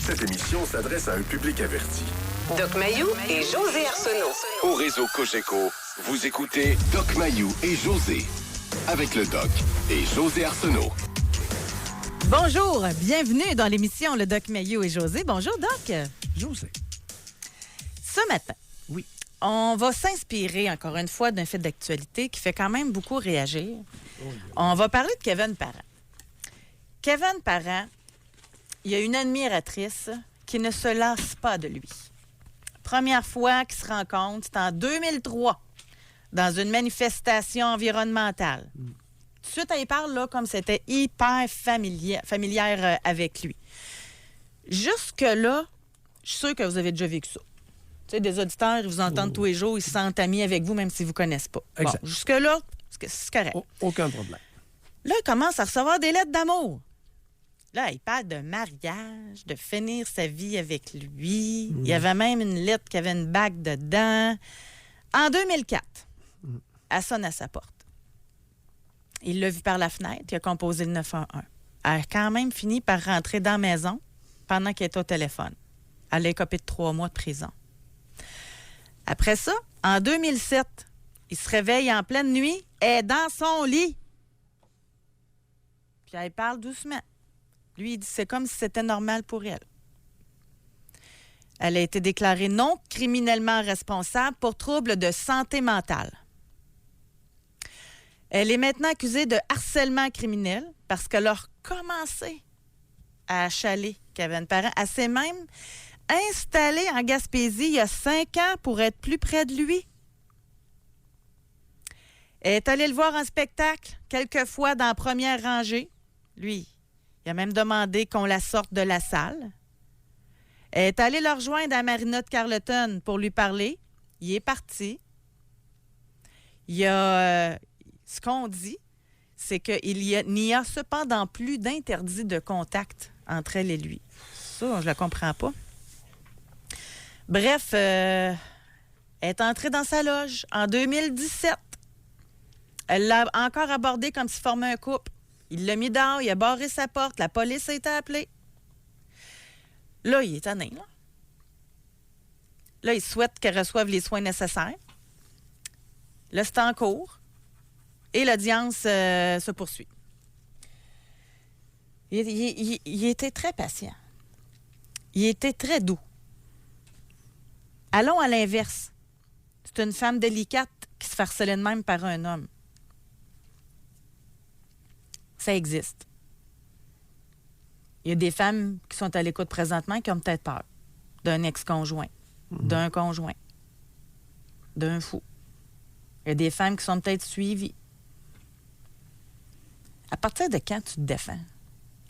Cette émission s'adresse à un public averti. Doc Mayou et José Arsenault. Au réseau Cogeco, vous écoutez Doc Mayou et José. Avec le Doc et José Arsenault. Bonjour, bienvenue dans l'émission Le Doc Mayou et José. Bonjour, Doc. José. Ce matin, Oui. on va s'inspirer encore une fois d'un fait d'actualité qui fait quand même beaucoup réagir. On va parler de Kevin Parent. Kevin Parent, il y a une admiratrice qui ne se lasse pas de lui. Première fois qu'ils se rencontrent, c'est en 2003, dans une manifestation environnementale. Tout de suite, elle parle là, comme c'était hyper familière avec lui. Jusque-là, je suis sûre que vous avez déjà vécu ça. Tu sais, des auditeurs, ils vous entendent tous les jours, ils se sentent amis avec vous, même s'ils ne vous connaissent pas. Exact. Bon, jusque-là, c'est correct. Aucun problème. Là, il commence à recevoir des lettres d'amour. Là, il parle de mariage, de finir sa vie avec lui. Il y avait même une lettre qui avait une bague dedans. En 2004, elle sonne à sa porte. Il l'a vu par la fenêtre, il a composé le 911. Elle a quand même fini par rentrer dans la maison pendant qu'il était au téléphone. Elle a écopé de 3 mois de prison. Après ça, en 2007, il se réveille en pleine nuit, elle est dans son lit. Puis elle parle doucement. Lui, il dit c'est comme si c'était normal pour elle. Elle a été déclarée non criminellement responsable pour troubles de santé mentale. Elle est maintenant accusée de harcèlement criminel parce qu'elle a recommencé à achaler Kevin Parent. Elle s'est même installée en Gaspésie il y a 5 ans pour être plus près de lui. Elle est allée le voir en spectacle, quelques fois dans la première rangée. Lui, il a même demandé qu'on la sorte de la salle. Elle est allée le rejoindre à Marina de Carleton pour lui parler. Il est parti. Il y a... ce qu'on dit, c'est qu'il n'y a cependant plus d'interdit de contact entre elle et lui. Ça, je ne le comprends pas. Bref, elle est entrée dans sa loge en 2017. Elle l'a encore abordé comme s'il formait un couple. Il l'a mis dehors, il a barré sa porte, la police a été appelée. Là, il est tanné, là. Là, il souhaite qu'elle reçoive les soins nécessaires. Là, c'est en cours. Et l'audience se poursuit. Il était très patient. Il était très doux. Allons à l'inverse. C'est une femme délicate qui se fait harceler de même par un homme. Ça existe. Il y a des femmes qui sont à l'écoute présentement qui ont peut-être peur d'un ex-conjoint, d'un conjoint, d'un fou. Il y a des femmes qui sont peut-être suivies. À partir de quand tu te défends?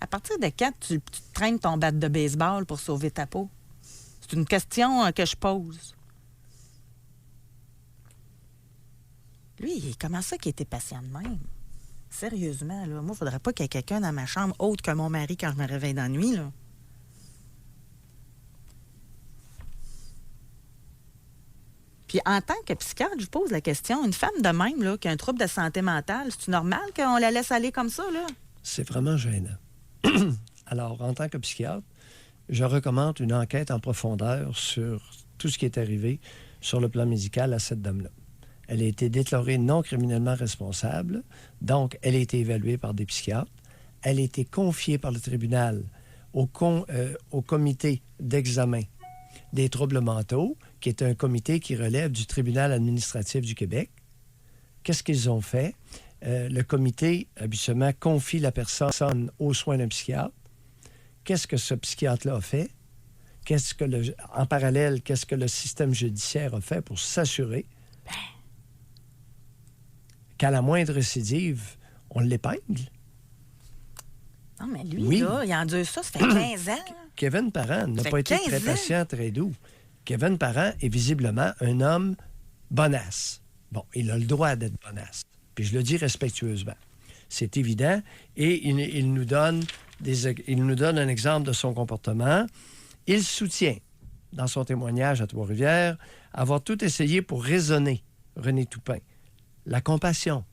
À partir de quand tu traînes ton bat de baseball pour sauver ta peau? C'est une question que je pose. Lui, comment ça qu'il était patient de même? Sérieusement, là, moi, il ne faudrait pas qu'il y ait quelqu'un dans ma chambre autre que mon mari quand je me réveille dans la nuit, là. Puis en tant que psychiatre, je vous pose la question, une femme de même, là, qui a un trouble de santé mentale, c'est-tu normal qu'on la laisse aller comme ça, là? C'est vraiment gênant. Alors, en tant que psychiatre, je recommande une enquête en profondeur sur tout ce qui est arrivé sur le plan médical à cette dame-là. Elle a été déclarée non criminellement responsable, donc elle a été évaluée par des psychiatres. Elle a été confiée par le tribunal au comité d'examen des troubles mentaux, qui est un comité qui relève du tribunal administratif du Québec. Qu'est-ce qu'ils ont fait? Le comité, habituellement, confie la personne aux soins d'un psychiatre. Qu'est-ce que ce psychiatre-là a fait? En parallèle, qu'est-ce que le système judiciaire a fait pour s'assurer qu'à la moindre récidive, on l'épingle? Non, mais lui, Oui. là, il endure ça fait 15 ans. Là. Kevin Parent n'a fait pas été 15 très ans. patient, très doux. Kevin Parent est visiblement un homme bonasse. Bon, il a le droit d'être bonasse. Puis je le dis respectueusement. C'est évident. Et il nous donne un exemple de son comportement. Il soutient, dans son témoignage à Trois-Rivières, avoir tout essayé pour raisonner René Toupin. La compassion,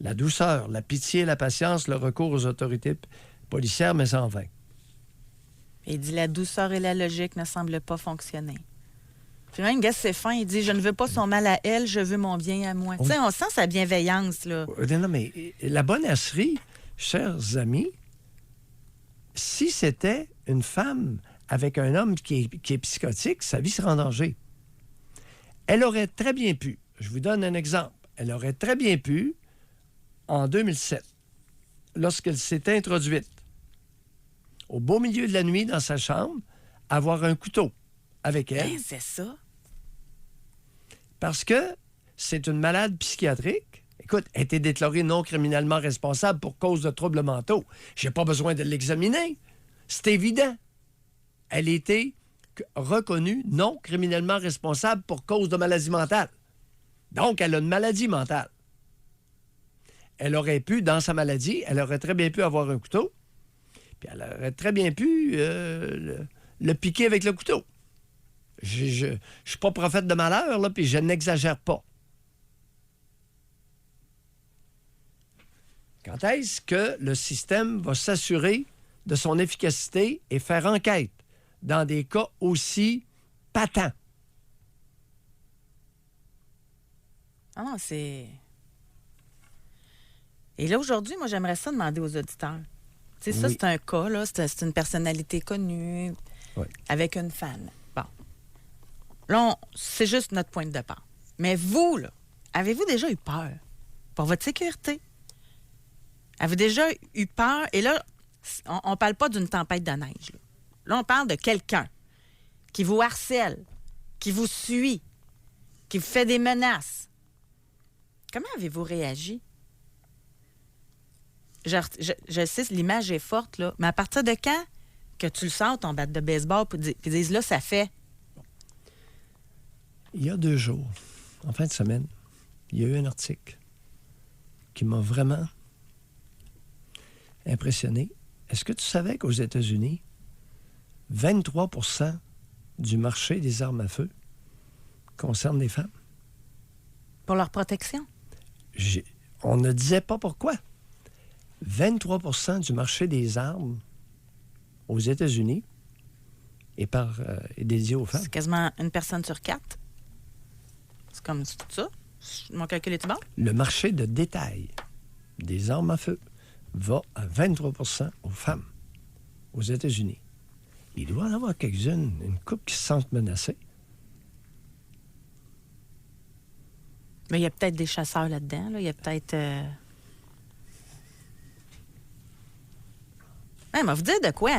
la douceur, la pitié, la patience, le recours aux autorités policières, mais en vain. Il dit la douceur et la logique ne semblent pas fonctionner. Puis même, gars, c'est fin. Il dit je ne veux pas son mal à elle, je veux mon bien à moi. Tu sais, on sent sa bienveillance, là. Non, mais la bonasserie, chers amis, si c'était une femme avec un homme qui est psychotique, sa vie serait en danger. Elle aurait très bien pu, je vous donne un exemple, elle aurait très bien pu, en 2007, lorsqu'elle s'est introduite au beau milieu de la nuit dans sa chambre, avoir un couteau avec elle. Ben, c'est ça. Parce que c'est une malade psychiatrique. Écoute, elle a été déclarée non criminellement responsable pour cause de troubles mentaux. J'ai pas besoin de l'examiner. C'est évident. Elle a été reconnue non criminellement responsable pour cause de maladie mentale. Donc, elle a une maladie mentale. Elle aurait pu, dans sa maladie, elle aurait très bien pu avoir un couteau, puis elle aurait très bien pu le piquer avec le couteau. Je ne suis pas prophète de malheur, là, puis je n'exagère pas. Quand est-ce que le système va s'assurer de son efficacité et faire enquête dans des cas aussi patents? Ah non, c'est... Et là, aujourd'hui, moi, j'aimerais ça demander aux auditeurs. Tu sais, ça, Oui. c'est un cas, là. C'est une personnalité connue Oui. avec une fan. Bon. Là, c'est juste notre point de départ. Mais vous, là, avez-vous déjà eu peur pour votre sécurité? Avez-vous déjà eu peur? Et là, on ne parle pas d'une tempête de neige. Là, on parle de quelqu'un qui vous harcèle, qui vous suit, qui vous fait des menaces. Comment avez-vous réagi? Je sais, l'image est forte, là, mais à partir de quand que tu le sors, ton bat de baseball, puis disent, là, ça fait... Il y a 2 jours, en fin de semaine, il y a eu un article qui m'a vraiment impressionné. Est-ce que tu savais qu'aux États-Unis, 23 du marché des armes à feu concerne les femmes? Pour leur protection? On ne disait pas pourquoi. 23 du marché des armes aux États-Unis est dédié aux femmes. C'est quasiment une personne sur 4. C'est comme c'est tout ça. Mon calcul est bon? Le marché de détail des armes à feu va à 23 aux femmes aux États-Unis. Il doit y en avoir quelques-unes, une couple qui se sentent menacées. Mais il y a peut-être des chasseurs là-dedans. Là. Il y a peut-être... Ouais, mais vous dire de quoi?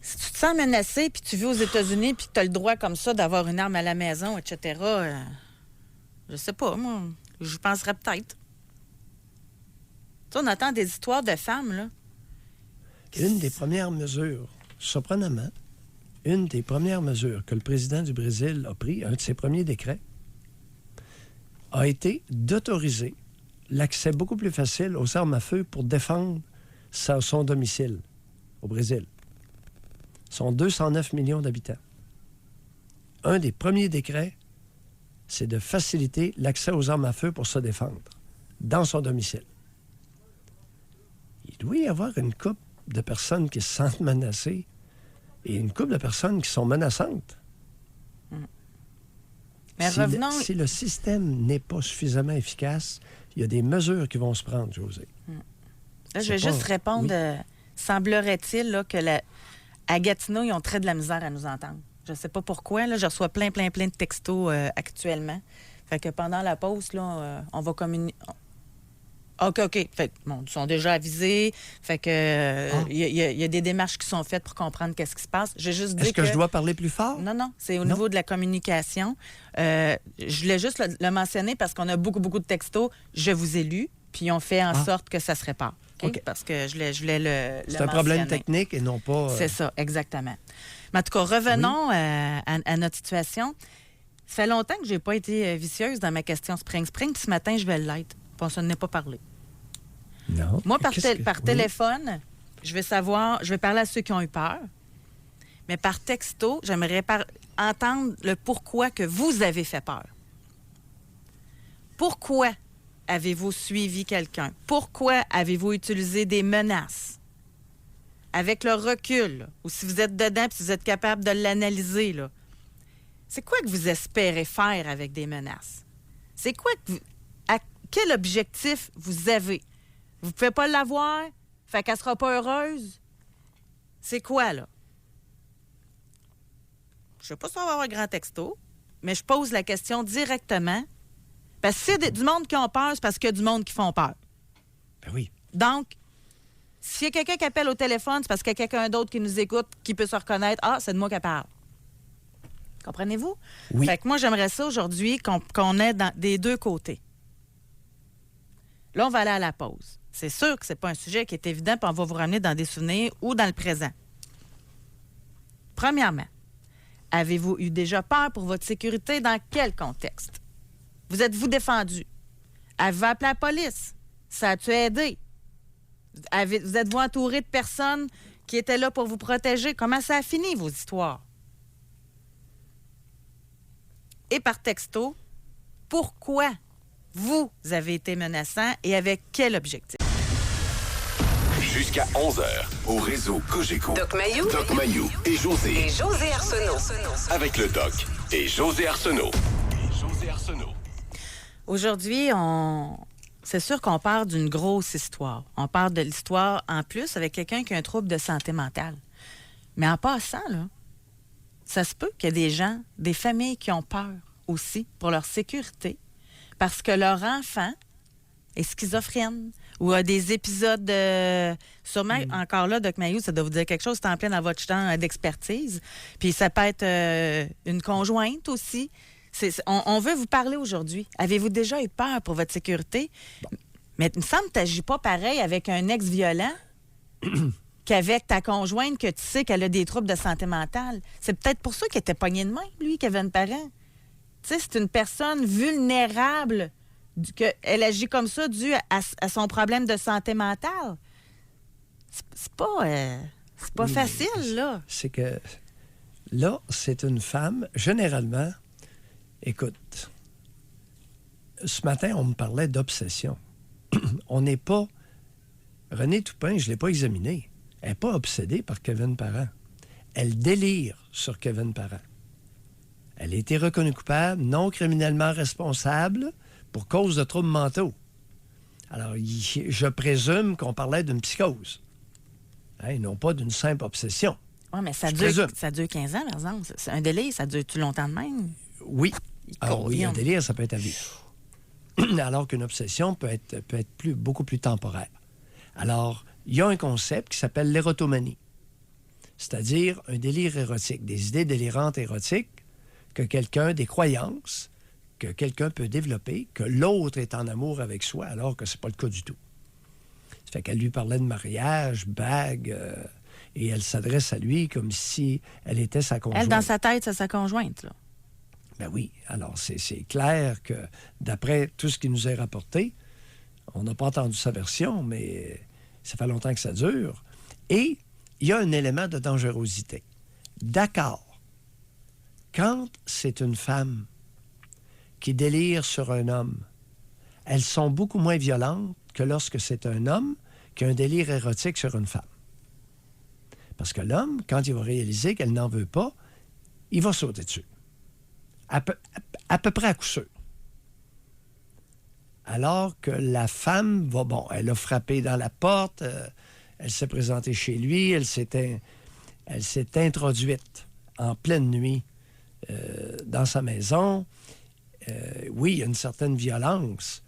Si tu te sens menacé, puis tu vis aux États-Unis, puis tu as le droit comme ça d'avoir une arme à la maison, etc., je sais pas, moi, je penserais peut-être. Tu sais, on entend des histoires de femmes, là. Une des premières mesures, surprenamment, une des premières mesures que le président du Brésil a pris, un de ses premiers décrets, a été d'autoriser l'accès beaucoup plus facile aux armes à feu pour défendre son domicile au Brésil. Ils sont 209 millions d'habitants. Un des premiers décrets, c'est de faciliter l'accès aux armes à feu pour se défendre dans son domicile. Il doit y avoir une couple de personnes qui se sentent menacées et une couple de personnes qui sont menaçantes. Mais revenons... Si le système n'est pas suffisamment efficace, il y a des mesures qui vont se prendre, Josée. Là, je vais juste répondre. Oui. Semblerait-il là, que à Gatineau, ils ont très de la misère à nous entendre. Je ne sais pas pourquoi. Là, je reçois plein de textos actuellement. Fait que pendant la pause, là, on va communiquer. OK. Fait que, bon, ils sont déjà avisés. Fait que il y a des démarches qui sont faites pour comprendre qu'est-ce qui se passe. J'ai juste dit Est-ce que je dois parler plus fort? Non, c'est au niveau de la communication. Je voulais juste le mentionner parce qu'on a beaucoup de textos. Je vous ai lu, puis on fait en sorte que ça se répare. OK? Parce que je voulais le C'est un problème technique et non pas... C'est ça, exactement. Mais en tout cas, revenons à notre situation. Ça fait longtemps que je n'ai pas été vicieuse dans ma question Spring. Puis ce matin, je vais l'être. Puis on s'en est pas parlé. Non. Moi, par Oui. téléphone, je vais parler à ceux qui ont eu peur. Mais par texto, j'aimerais entendre le pourquoi que vous avez fait peur. Pourquoi avez-vous suivi quelqu'un? Pourquoi avez-vous utilisé des menaces? avec le recul, là, ou si vous êtes dedans et si vous êtes capable de l'analyser, là, c'est quoi que vous espérez faire avec des menaces? C'est quoi quel objectif vous avez? Vous ne pouvez pas l'avoir, fait qu'elle ne sera pas heureuse? C'est quoi, là? Je ne sais pas si on va avoir un grand texto, mais je pose la question directement. Parce que s'il y a du monde qui ont peur, c'est parce qu'il y a du monde qui font peur. Ben oui. Donc, s'il y a quelqu'un qui appelle au téléphone, c'est parce qu'il y a quelqu'un d'autre qui nous écoute, qui peut se reconnaître. Ah, c'est de moi qui parle. Comprenez-vous? Oui. Fait que moi, j'aimerais ça aujourd'hui qu'on ait des deux côtés. Là, on va aller à la pause. C'est sûr que c'est pas un sujet qui est évident, puis on va vous ramener dans des souvenirs ou dans le présent. Premièrement, avez-vous eu déjà peur pour votre sécurité? Dans quel contexte? Vous êtes-vous défendu? Avez-vous appelé la police? Ça a-tu aidé? Vous êtes-vous entouré de personnes qui étaient là pour vous protéger? Comment ça a fini, vos histoires? Et par texto, pourquoi vous avez été menaçant et avec quel objectif? Jusqu'à 11h, au réseau Cogeco. Doc Mayou. Doc Mayou et José. Et José Arsenault. Avec le Doc et José Arsenault. Aujourd'hui, c'est sûr qu'on part d'une grosse histoire. On part de l'histoire en plus avec quelqu'un qui a un trouble de santé mentale. Mais en passant, là, ça se peut qu'il y ait des gens, des familles qui ont peur aussi pour leur sécurité parce que leur enfant est schizophrène ou a des épisodes sûrement, encore là, Doc Mayou, ça doit vous dire quelque chose, c'est en plein dans votre champ d'expertise. Puis ça peut être une conjointe aussi. On veut vous parler aujourd'hui. Avez-vous déjà eu peur pour votre sécurité? Mais il me semble que tu n'agis pas pareil avec un ex-violent qu'avec ta conjointe que tu sais qu'elle a des troubles de santé mentale. C'est peut-être pour ça qu'il était pogné de même, lui, Kevin Parent. Tu sais, c'est une personne vulnérable, qu'elle agit comme ça dû à son problème de santé mentale. C'est pas facile, là. C'est que là, c'est une femme, généralement, écoute, ce matin, on me parlait d'obsession. On n'est pas... René Toupin, je ne l'ai pas examiné. Elle n'est pas obsédée par Kevin Parent. Elle délire sur Kevin Parent. Elle a été reconnue coupable, non criminellement responsable, pour cause de troubles mentaux. Alors, je présume qu'on parlait d'une psychose. Hein, non pas d'une simple obsession. Oui, mais ça dure 15 ans, par exemple. C'est un délire, ça dure-tu longtemps de même? Oui. Alors, oui, un délire, ça peut être à vie. Alors qu'une obsession peut être beaucoup plus temporaire. Alors, il y a un concept qui s'appelle l'érotomanie, c'est-à-dire un délire érotique, des idées délirantes érotiques des croyances que quelqu'un peut développer, que l'autre est en amour avec soi, alors que c'est pas le cas du tout. Ça fait qu'elle lui parlait de mariage, bague, et elle s'adresse à lui comme si elle était sa conjointe. Elle, dans sa tête, c'est sa conjointe, là. Ben oui. Alors, c'est clair que, d'après tout ce qui nous est rapporté, on n'a pas entendu sa version, mais ça fait longtemps que ça dure. Et il y a un élément de dangerosité. D'accord. Quand c'est une femme qui délire sur un homme, elles sont beaucoup moins violentes que lorsque c'est un homme qui a un délire érotique sur une femme. Parce que l'homme, quand il va réaliser qu'elle n'en veut pas, il va sauter dessus. À peu près à coup sûr. Alors que la femme va, elle a frappé dans la porte, elle s'est présentée chez lui, elle s'est introduite en pleine nuit dans sa maison. Oui, il y a une certaine violence,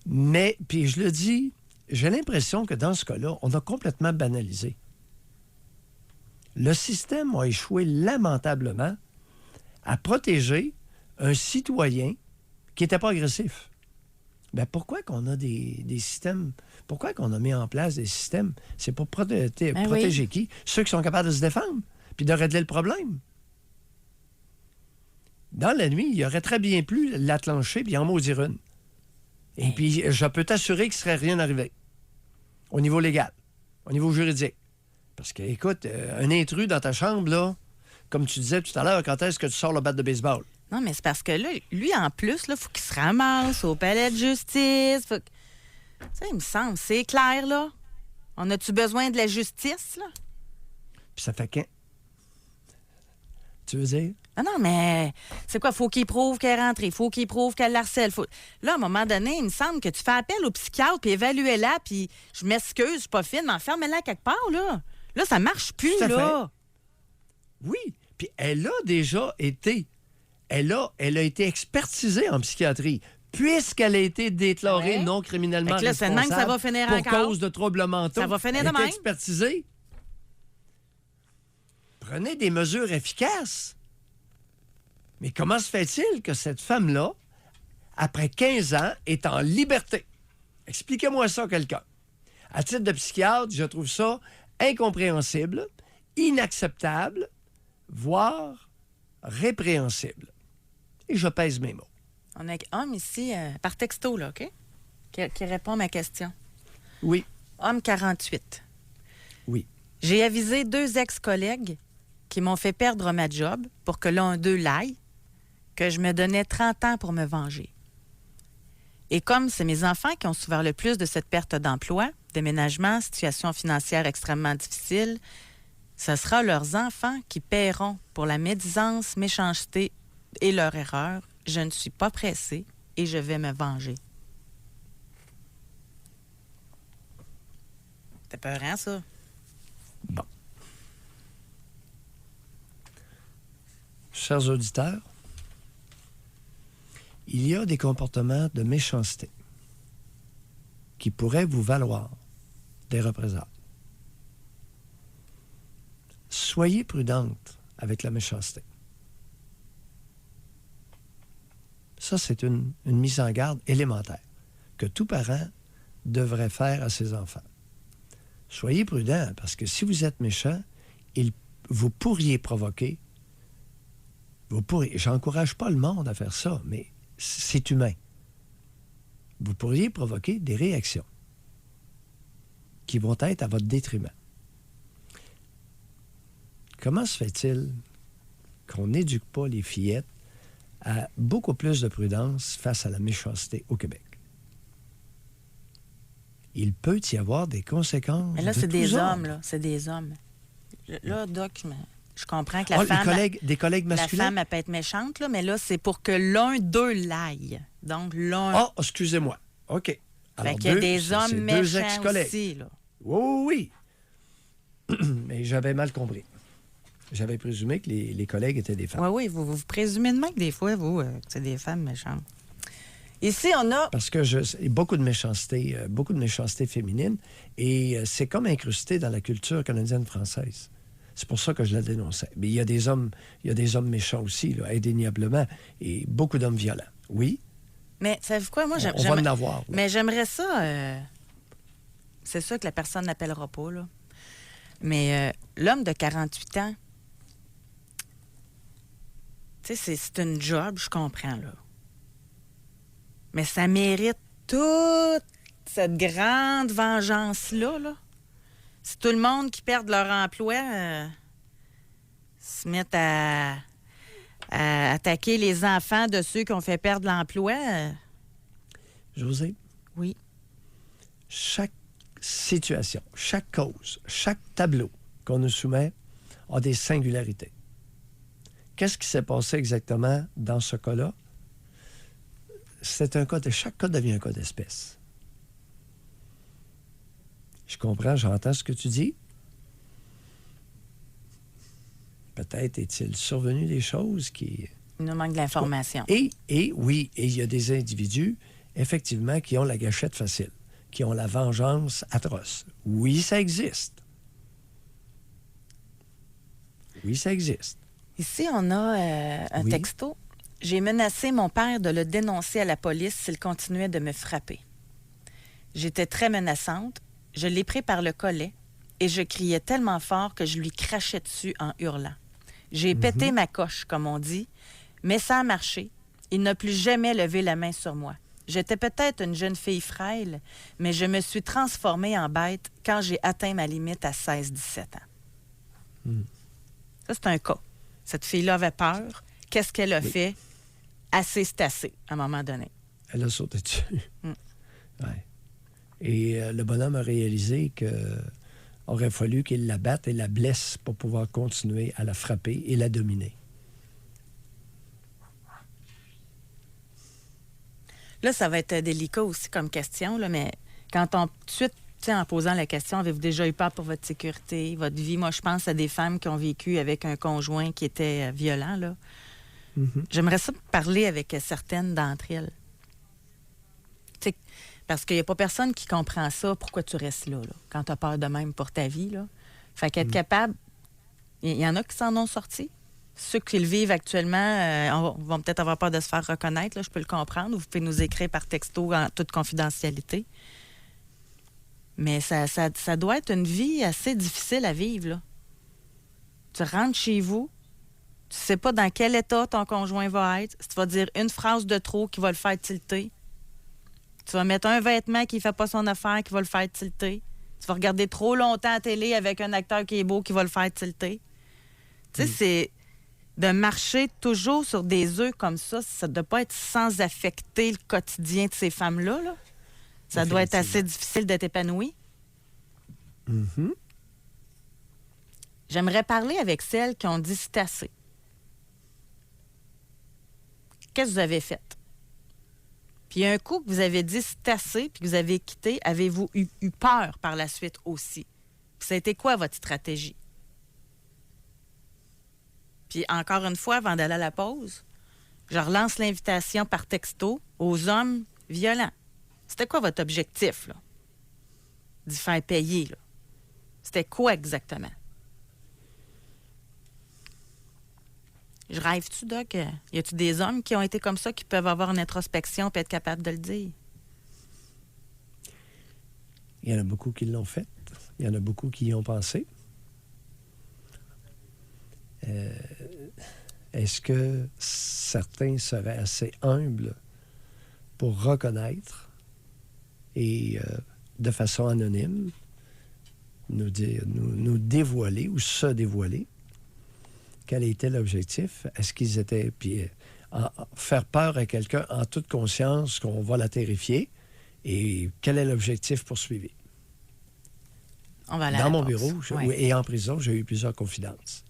mais, puis je le dis, j'ai l'impression que dans ce cas-là, on a complètement banalisé. Le système a échoué lamentablement à protéger un citoyen qui n'était pas agressif. Bien, pourquoi qu'on a des systèmes... Pourquoi qu'on a mis en place des systèmes? C'est pour protéger qui? Ceux qui sont capables de se défendre, puis de régler le problème. Dans la nuit, il aurait très bien pu l'attlancher puis en maudire une. Et puis, je peux t'assurer qu'il ne serait rien arrivé. Au niveau légal, au niveau juridique. Parce que, écoute, un intrus dans ta chambre, là, comme tu disais tout à l'heure, quand est-ce que tu sors le bat de baseball? Non, mais c'est parce que là, lui, en plus, il faut qu'il se ramasse au palais de justice. Ça, il me semble, c'est clair, là. On a-tu besoin de la justice, là? Puis ça fait qu'un... Tu veux dire? Ah non, mais c'est quoi? Faut qu'il prouve qu'elle est rentrée. Faut qu'il prouve qu'elle l'harcèle. Là, à un moment donné, il me semble que tu fais appel au psychiatre, puis évalue-la, puis je m'excuse, je suis pas fine, mais enferme-la quelque part, là. Là, ça marche plus, Tout à là. Oui. Puis elle a déjà été... Elle a été expertisée en psychiatrie, puisqu'elle a été déclarée Ouais. non criminellement Fait que là, c'est de même responsable que ça va finir pour encore. cause de troubles mentaux. Ça va finir Elle de a été même. expertisée. Prenez des mesures efficaces. Mais comment se fait-il que cette femme-là, après 15 ans, est en liberté? Expliquez-moi ça, quelqu'un. À titre de psychiatre, je trouve ça incompréhensible, inacceptable, voire répréhensible. Et je pèse mes mots. On a un homme ici, par texto, là, OK? Qui répond à ma question. Oui, Homme 48. oui. J'ai avisé 2 ex-collègues qui m'ont fait perdre ma job pour que l'un d'eux l'aille, que je me donnais 30 ans pour me venger. Et comme c'est mes enfants qui ont souffert le plus de cette perte d'emploi, déménagement, situation financière extrêmement difficile, ce sera leurs enfants qui paieront pour la médisance, méchanceté et leur erreur. Je ne suis pas pressée et je vais me venger. C'est peurant, ça. Bon. Chers auditeurs, il y a des comportements de méchanceté qui pourraient vous valoir des représailles. Soyez prudente avec la méchanceté. Ça, c'est une mise en garde élémentaire que tout parent devrait faire à ses enfants. Soyez prudent, parce que si vous êtes méchant, vous pourriez provoquer... J'encourage pas le monde à faire ça, mais c'est humain. Vous pourriez provoquer des réactions qui vont être à votre détriment. Comment se fait-il qu'on n'éduque pas les fillettes à beaucoup plus de prudence face à la méchanceté au Québec? Il peut y avoir des conséquences. Mais là, de c'est des tous hommes, ordres. là. C'est des hommes. Là, Doc, je comprends que la femme... des collègues La masculins? femme, elle peut être méchante, là, mais là, c'est pour que l'un d'eux l'aille. Donc, l'un... Ah, excusez-moi. OK. Fait Alors, qu'il y a des c'est hommes deux méchants ex-collègues. aussi, là. Oui, oui. Mais j'avais mal compris. J'avais présumé que les collègues étaient des femmes. Oui, vous présumez de même que des fois, vous, que c'est des femmes méchantes. Ici, on a... Parce que beaucoup de méchanceté féminine, et c'est comme incrusté dans la culture canadienne-française. C'est pour ça que je la dénonçais. Mais il y a des hommes méchants aussi, là, indéniablement, et beaucoup d'hommes violents. Oui. Mais savez-vous quoi? Moi, On va en avoir. Là. Mais j'aimerais ça... C'est sûr que la personne n'appellera pas, là. Mais l'homme de 48 ans, tu sais, c'est une job, je comprends, là. Mais ça mérite toute cette grande vengeance-là, là. Si tout le monde qui perd leur emploi se met à attaquer les enfants de ceux qui ont fait perdre l'emploi... José? Oui. Chaque situation, chaque cause, chaque tableau qu'on nous soumet a des singularités. Qu'est-ce qui s'est passé exactement dans ce cas-là? C'est un cas chaque cas devient un cas d'espèce. Je comprends, j'entends ce que tu dis. Peut-être est-il survenu des choses qui... Il nous manque de l'information. Et oui, il y a des individus, effectivement, qui ont la gâchette facile, qui ont la vengeance atroce. Oui, ça existe. Oui, ça existe. Ici, on a un Oui. texto. J'ai menacé mon père de le dénoncer à la police s'il continuait de me frapper. J'étais très menaçante. Je l'ai pris par le collet et je criais tellement fort que je lui crachais dessus en hurlant. J'ai pété ma coche, comme on dit, mais ça a marché. Il n'a plus jamais levé la main sur moi. J'étais peut-être une jeune fille frêle, mais je me suis transformée en bête quand j'ai atteint ma limite à 16-17 ans. Ça, c'est un cas. Cette fille-là avait peur. Qu'est-ce qu'elle a fait? Assez, c'est assez, à un moment donné. Elle a sauté dessus. Ouais. Et le bonhomme a réalisé qu'il aurait fallu qu'il la batte et la blesse pour pouvoir continuer à la frapper et la dominer. Là, ça va être délicat aussi comme question, là, mais quand on, tout de suite, en posant la question, avez-vous déjà eu peur pour votre sécurité, votre vie? Moi, je pense à des femmes qui ont vécu avec un conjoint qui était violent, là. Mm-hmm. J'aimerais ça parler avec certaines d'entre elles. T'sais, parce qu'il n'y a pas personne qui comprend ça, pourquoi tu restes là, quand tu as peur de même pour ta vie, là. Fait qu'être capable... Il y en a qui s'en ont sorti. Ceux qui le vivent actuellement vont peut-être avoir peur de se faire reconnaître, là, je peux le comprendre. Vous pouvez nous écrire par texto en toute confidentialité. Mais ça doit être une vie assez difficile à vivre, là. Tu rentres chez vous, tu sais pas dans quel état ton conjoint va être. Si tu vas dire une phrase de trop qui va le faire tilter. Tu vas mettre un vêtement qui fait pas son affaire qui va le faire tilter. Tu vas regarder trop longtemps à télé avec un acteur qui est beau qui va le faire tilter. Tu sais, c'est... De marcher toujours sur des œufs comme ça ne doit pas être sans affecter le quotidien de ces femmes-là, là. Ça doit être assez difficile d'être épanoui. Mm-hmm. J'aimerais parler avec celles qui ont dit c'est assez. Qu'est-ce que vous avez fait? Puis un coup que vous avez dit c'est assez puis que vous avez quitté, avez-vous eu peur par la suite aussi? Puis ça a été quoi votre stratégie? Puis encore une fois, avant d'aller à la pause, je relance l'invitation par texto aux hommes violents. C'était quoi votre objectif, là? D'y faire payer, là? C'était quoi exactement? Je rêve-tu, Doc? Y a-tu des hommes qui ont été comme ça, qui peuvent avoir une introspection et être capables de le dire? Il y en a beaucoup qui l'ont fait. Il y en a beaucoup qui y ont pensé. Est-ce que certains seraient assez humbles pour reconnaître et de façon anonyme nous dévoiler ou se dévoiler quel était l'objectif? Est-ce qu'ils étaient... Puis faire peur à quelqu'un en toute conscience qu'on va la terrifier et quel est l'objectif poursuivi? On va aller à Dans la mon pause. bureau et en prison, j'ai eu plusieurs confidences.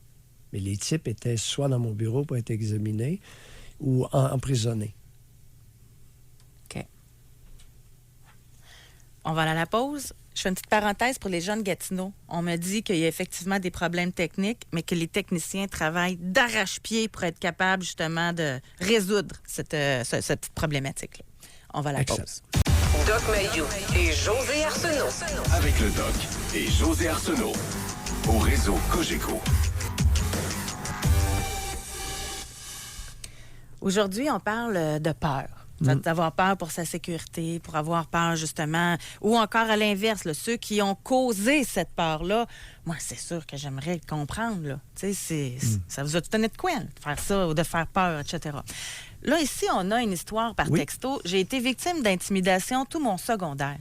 Mais les types étaient soit dans mon bureau pour être examinés ou emprisonnés. OK. On va aller à la pause. Je fais une petite parenthèse pour les gens de Gatineau. On me dit qu'il y a effectivement des problèmes techniques, mais que les techniciens travaillent d'arrache-pied pour être capables, justement, de résoudre cette petite problématique-là. On va à la pause. Doc Mayou et José Arsenault. Avec le Doc et José Arsenault. Au réseau Cogeco. Aujourd'hui, on parle de peur. D'avoir peur pour sa sécurité, pour avoir peur, justement, ou encore à l'inverse, là, ceux qui ont causé cette peur-là. Moi, c'est sûr que j'aimerais le comprendre, là. Tu sais, ça vous a donné de quoi, de faire ça ou de faire peur, etc. Là, ici, on a une histoire par texto. J'ai été victime d'intimidation tout mon secondaire.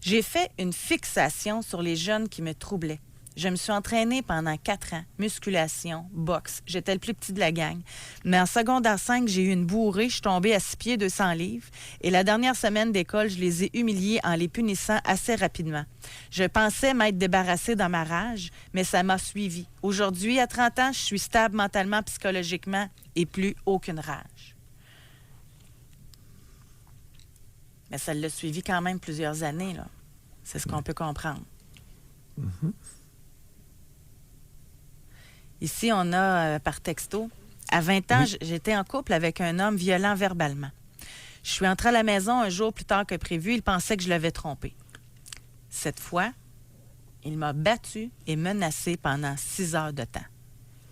J'ai fait une fixation sur les jeunes qui me troublaient. Je me suis entraînée pendant 4 ans. Musculation, boxe. J'étais le plus petit de la gang. Mais en secondaire 5, j'ai eu une bourrée. Je suis tombée à 6 pieds, 200 livres. Et la dernière semaine d'école, je les ai humiliés en les punissant assez rapidement. Je pensais m'être débarrassée dans ma rage, mais ça m'a suivi. Aujourd'hui, à 30 ans, je suis stable mentalement, psychologiquement et plus aucune rage. Mais ça l'a suivi quand même plusieurs années, là. C'est ce qu'on peut comprendre. Mm-hmm. Ici, on a par texto. À 20 ans, j'étais en couple avec un homme violent verbalement. Je suis entrée à la maison un jour plus tard que prévu. Il pensait que je l'avais trompé. Cette fois, il m'a battue et menacée pendant 6 heures de temps.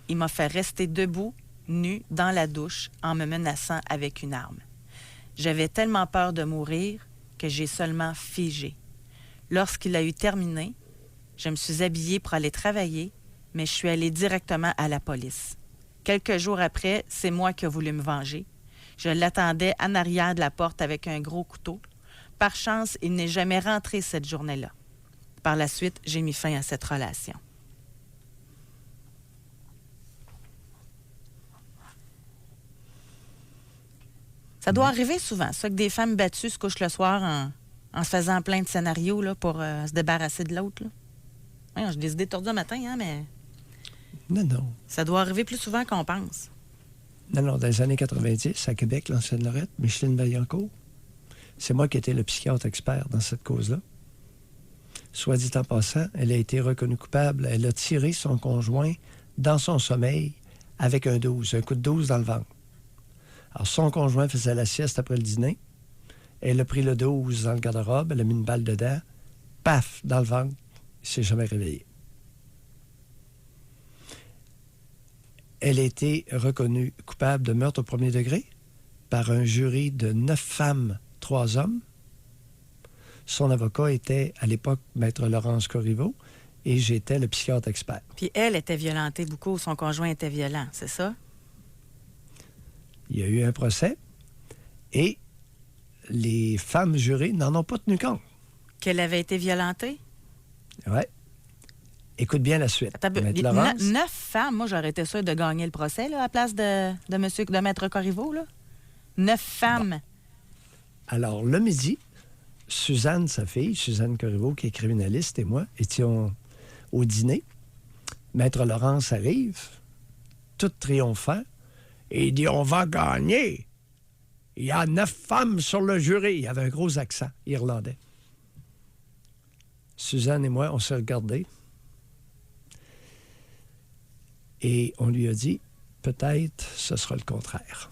Il m'a fait rester debout, nue, dans la douche, en me menaçant avec une arme. J'avais tellement peur de mourir que j'ai seulement figé. Lorsqu'il a eu terminé, je me suis habillée pour aller travailler, mais je suis allée directement à la police. Quelques jours après, c'est moi qui ai voulu me venger. Je l'attendais en arrière de la porte avec un gros couteau. Par chance, il n'est jamais rentré cette journée-là. Par la suite, j'ai mis fin à cette relation. Ça doit arriver souvent, ça, que des femmes battues se couchent le soir en se faisant plein de scénarios là, pour se débarrasser de l'autre. Là. Ouais, j'ai des idées tordues le matin, hein, mais Non. ça doit arriver plus souvent qu'on pense. Non, dans les années 90, à Québec, l'ancienne Lorette, Micheline Vaillancourt, c'est moi qui étais le psychiatre expert dans cette cause-là. Soit dit en passant, elle a été reconnue coupable. Elle a tiré son conjoint dans son sommeil avec un coup de 12 dans le ventre. Alors, son conjoint faisait la sieste après le dîner. Elle a pris le 12 dans le garde-robe, elle a mis une balle dedans. Paf, dans le ventre. Il ne s'est jamais réveillé. Elle a été reconnue coupable de meurtre au premier degré par un jury de 9 femmes, 3 hommes. Son avocat était, à l'époque, Maître Laurence Corriveau, et j'étais le psychiatre expert. Puis elle était violentée beaucoup, son conjoint était violent, c'est ça? Il y a eu un procès, et les femmes jurées n'en ont pas tenu compte. Qu'elle avait été violentée? Oui. Écoute bien la suite. Attends, Maître Laurence. 9 femmes, moi j'aurais été sûre de gagner le procès là, à la place de Maître Corriveau. Là. 9 femmes. Bon. Alors, le midi, Suzanne, sa fille, Suzanne Corriveau, qui est criminaliste, et moi, étions au dîner. Maître Laurence arrive, tout triomphant, et il dit « On va gagner! » Il y a 9 femmes sur le jury. Il avait un gros accent irlandais. Suzanne et moi, on s'est regardés. Et on lui a dit, peut-être ce sera le contraire.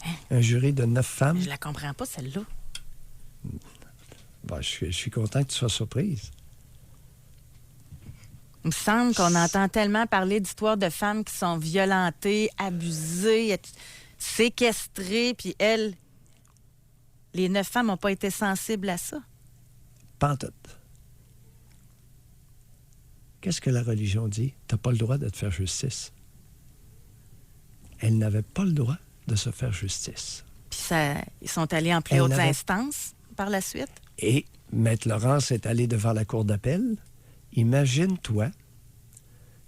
Hein? Un jury de 9 femmes. Je la comprends pas, celle-là. Ben, je suis content que tu sois surprise. Il me semble qu'on entend tellement parler d'histoires de femmes qui sont violentées, abusées, séquestrées, puis elles, les 9 femmes n'ont pas été sensibles à ça. Pantoute. Qu'est-ce que la religion dit? Tu n'as pas le droit de te faire justice. Elle n'avait pas le droit de se faire justice. Puis ils sont allés en plus hautes instances par la suite. Et Maître Laurence est allé devant la cour d'appel. Imagine-toi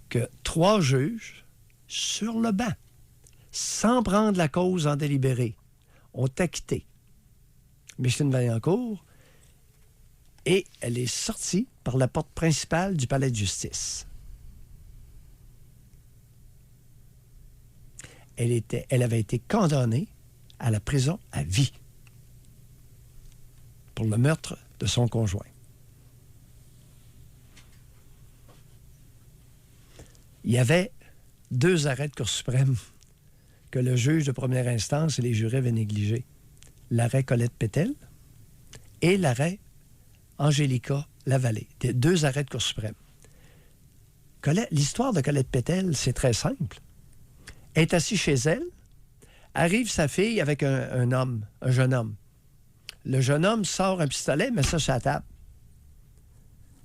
que 3 juges, sur le banc, sans prendre la cause en délibéré, ont acquitté Micheline Vaillancourt, et elle est sortie par la porte principale du palais de justice. Elle avait été condamnée à la prison à vie pour le meurtre de son conjoint. Il y avait 2 arrêts de Cour suprême que le juge de première instance et les jurés avaient négligés. L'arrêt Colette Pétel et l'arrêt Angélica Lavallée. 2 arrêts de Cour suprême. L'histoire de Colette Pétel, c'est très simple. Elle est assise chez elle, arrive sa fille avec un homme, un jeune homme. Le jeune homme sort un pistolet, met ça sur la table.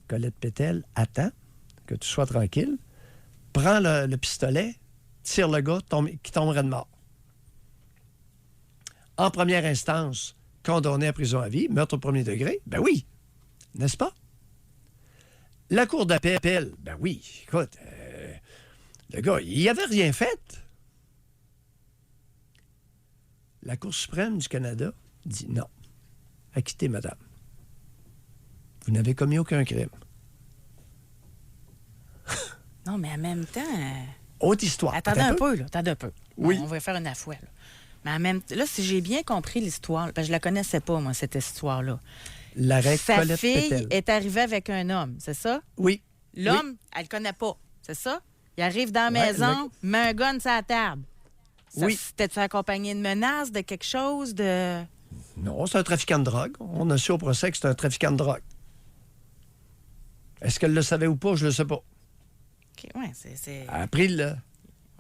Colette Pétel attend que tu sois tranquille, prend le pistolet, tire le gars qui tomberait de mort. En première instance, condamné à prison à vie, meurtre au premier degré, ben oui, n'est-ce pas? La cour d'appel, ben oui, écoute, le gars, il n'avait rien fait. La Cour suprême du Canada dit non. Acquittez, madame. Vous n'avez commis aucun crime. Non, mais en même temps... Autre histoire. Attendez un peu, là. Attendez un peu. Oui. On va faire une affaire, là. Mais en même temps, là, si j'ai bien compris l'histoire, parce que je la connaissais pas, moi, cette histoire-là. L'arrêt Sa Colette fille Pétel. est arrivée avec un homme, c'est ça? Oui. L'homme, elle le connaît pas, c'est ça? Il arrive dans la Ouais, maison, met un gun sur la table. Ça, Oui. C'était-tu accompagné de menaces, de quelque chose, de... Non, c'est un trafiquant de drogue. On a su au procès que c'est un trafiquant de drogue. Est-ce qu'elle le savait ou pas? Je ne le sais pas. OK, ouais, c'est... Elle a pris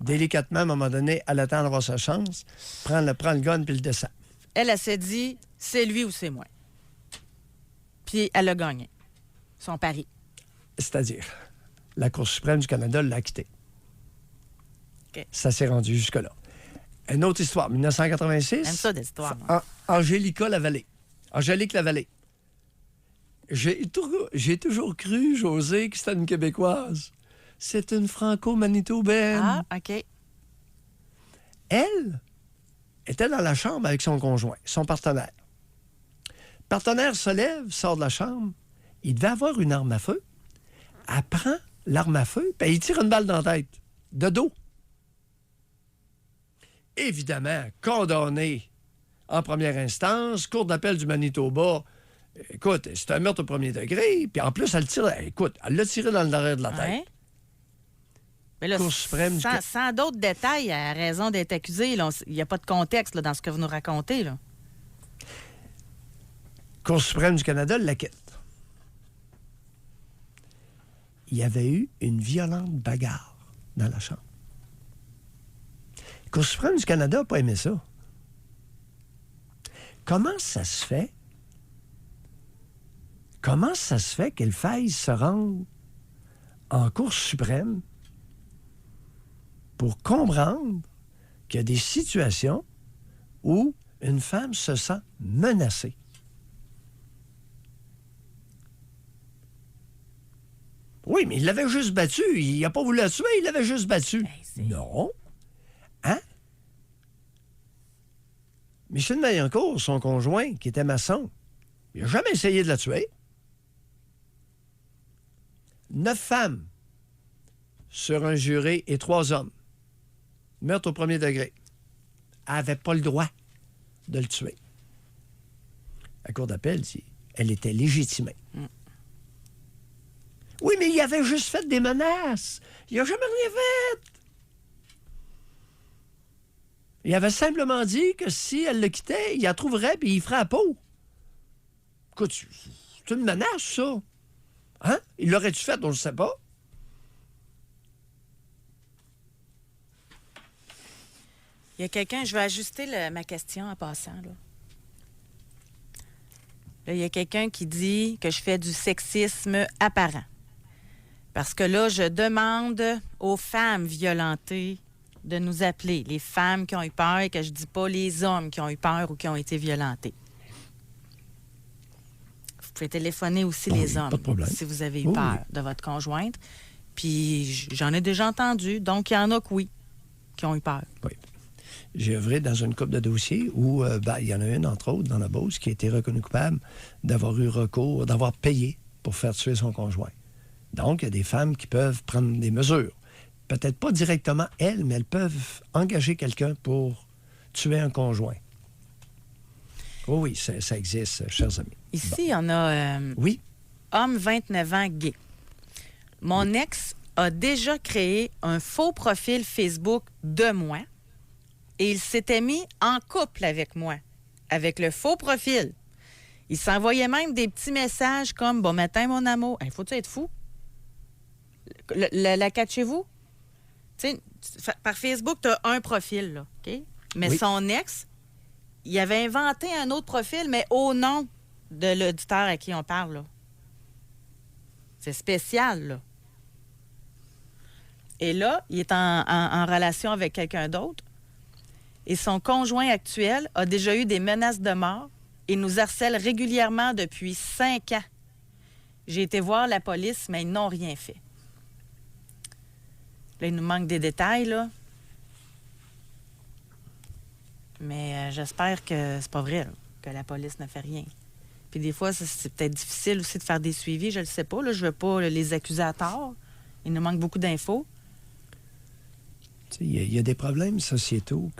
délicatement, à un moment donné, elle attend d'avoir sa chance, prend le gun puis le descend. Elle s'est dit, c'est lui ou c'est moi. Puis elle a gagné son pari. C'est-à-dire, la Cour suprême du Canada l'a acquitté. OK. Ça s'est rendu jusque-là. Une autre histoire, 1986. J'aime ça, des histoires. moi. Angélica Lavallée. Angélique Lavallée. J'ai toujours cru, José, que c'était une Québécoise. C'est une franco-manitobaine. Ah, OK. Elle était dans la chambre avec son conjoint, son partenaire. Partenaire se lève, sort de la chambre. Il devait avoir une arme à feu. Elle prend l'arme à feu, puis il tire une balle dans la tête, de dos. Évidemment, condamné en première instance, cour d'appel du Manitoba. Écoute, c'est un meurtre au premier degré, puis en plus, elle l'a tiré dans l'arrière de la tête. Ouais. Mais là, Cour suprême sans d'autres détails, elle a raison d'être accusée. Là. Il n'y a pas de contexte là, dans ce que vous nous racontez. Là. Cour suprême du Canada l'acquitte. Il y avait eu une violente bagarre dans la chambre. La Cour suprême du Canada n'a pas aimé ça. Comment ça se fait? Comment ça se fait qu'elle faille se rendre en Cour suprême pour comprendre qu'il y a des situations où une femme se sent menacée? Oui, mais il l'avait juste battu. Il n'a pas voulu la tuer, il l'avait juste battu. Non. Hein? Michel Maillancourt, son conjoint, qui était maçon, il n'a jamais essayé de la tuer. 9 femmes sur un juré et 3 hommes. Meurtre au premier degré. Elle n'avait pas le droit de le tuer. La cour d'appel dit elle était légitimée. Oui, mais il avait juste fait des menaces. Il n'a jamais rien fait. Il avait simplement dit que si elle le quittait, il la trouverait et il ferait la peau. Écoute, c'est une menace, ça. Hein? Il l'aurait-tu fait? On ne le sait pas. Il y a quelqu'un, je vais ajuster ma question en passant. Là, il y a quelqu'un qui dit que je fais du sexisme apparent. Parce que là, je demande aux femmes violentées de nous appeler. Les femmes qui ont eu peur et que je dis pas les hommes qui ont eu peur ou qui ont été violentés. Vous pouvez téléphoner aussi les hommes pas de problème. si vous avez eu peur de votre conjointe. Puis j'en ai déjà entendu. Donc, il y en a qui ont eu peur. Oui. J'ai œuvré dans une couple de dossiers où il y en a une, entre autres, dans la Beauce, qui a été reconnue coupable d'avoir eu recours, d'avoir payé pour faire tuer son conjoint. Donc, il y a des femmes qui peuvent prendre des mesures. Peut-être pas directement elles, mais elles peuvent engager quelqu'un pour tuer un conjoint. Oh oui, ça existe, chers amis. Ici, on a oui. homme 29 ans gay. Mon ex a déjà créé un faux profil Facebook de moi et il s'était mis en couple avec moi, avec le faux profil. Il s'envoyait même des petits messages comme « Bon matin, mon amour. Hey, faut-tu être fou? La catchez-vous? » Tu sais, par Facebook, tu as un profil, là, OK? Mais son ex, il avait inventé un autre profil, mais au nom de l'auditeur à qui on parle, là. C'est spécial, là. Et là, il est en relation avec quelqu'un d'autre. Et son conjoint actuel a déjà eu des menaces de mort et nous harcèle régulièrement depuis 5 ans. J'ai été voir la police, mais ils n'ont rien fait. Là, il nous manque des détails, là. Mais j'espère que c'est pas vrai, là, que la police ne fait rien. Puis des fois, c'est peut-être difficile aussi de faire des suivis, je le sais pas. Là, je veux pas les accuser à tort. Il nous manque beaucoup d'infos. Il y a des problèmes sociétaux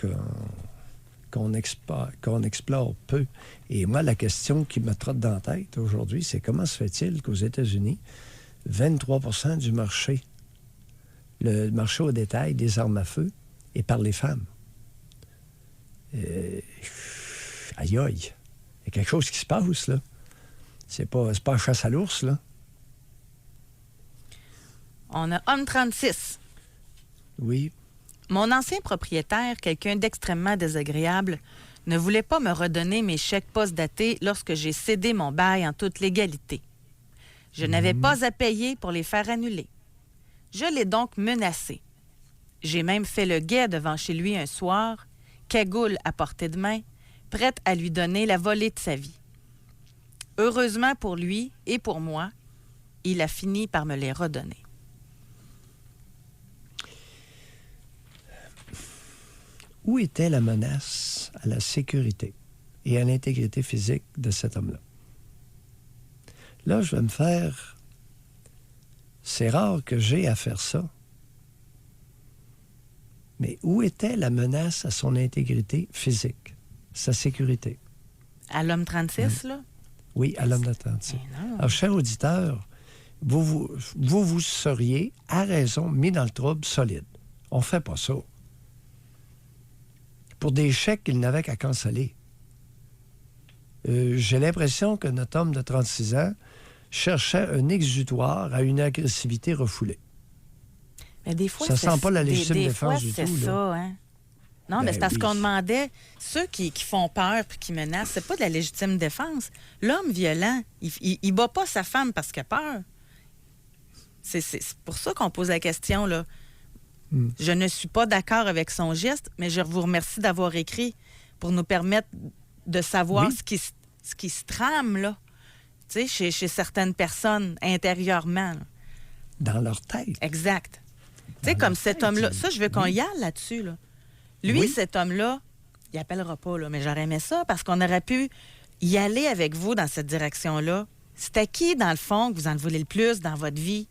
qu'on explore peu. Et moi, la question qui me trotte dans la tête aujourd'hui, c'est comment se fait-il qu'aux États-Unis, 23 % du marché, le marché au détail des armes à feu, est par les femmes? Aïe aïe. Il y a quelque chose qui se passe, là. C'est pas la chasse à l'ours, là. On a homme 36. Oui. Mon ancien propriétaire, quelqu'un d'extrêmement désagréable, ne voulait pas me redonner mes chèques post-datés lorsque j'ai cédé mon bail en toute légalité. Je n'avais pas à payer pour les faire annuler. Je l'ai donc menacé. J'ai même fait le guet devant chez lui un soir, cagoule à portée de main, prête à lui donner la volée de sa vie. Heureusement pour lui et pour moi, il a fini par me les redonner. Où était la menace à la sécurité et à l'intégrité physique de cet homme-là? Là, je vais me faire... C'est rare que j'ai à faire ça. Mais où était la menace à son intégrité physique, sa sécurité? À l'homme 36, là? Oui, à l'homme d'Atlantique. Mais non. Alors, chers auditeurs, vous seriez, à raison, mis dans le trouble solide. On ne fait pas ça. Pour des chèques qu'il n'avait qu'à canceller. J'ai l'impression que notre homme de 36 ans cherchait un exutoire à une agressivité refoulée. Mais des fois, Ça sent pas la légitime des défense fois, du c'est tout, là. ça, hein? Non, mais Ben c'est parce oui. qu'on demandait, ceux qui font peur puis qui menacent, c'est pas de la légitime défense. L'homme violent, il bat pas sa femme parce qu'il a peur. C'est pour ça qu'on pose la question, là. Je ne suis pas d'accord avec son geste, mais je vous remercie d'avoir écrit pour nous permettre de savoir Oui. ce qui se trame, là. Tu sais, chez certaines personnes, intérieurement. Là. Dans leur tête. Exact. Tu sais, Dans comme leur cet tête, homme-là. il- Ça, je veux qu'on oui. y aille là-dessus, là. Lui, Oui. cet homme-là, il appellera pas, là, mais j'aurais aimé ça parce qu'on aurait pu y aller avec vous dans cette direction-là. C'était qui, dans le fond, que vous en voulez le plus dans votre vie?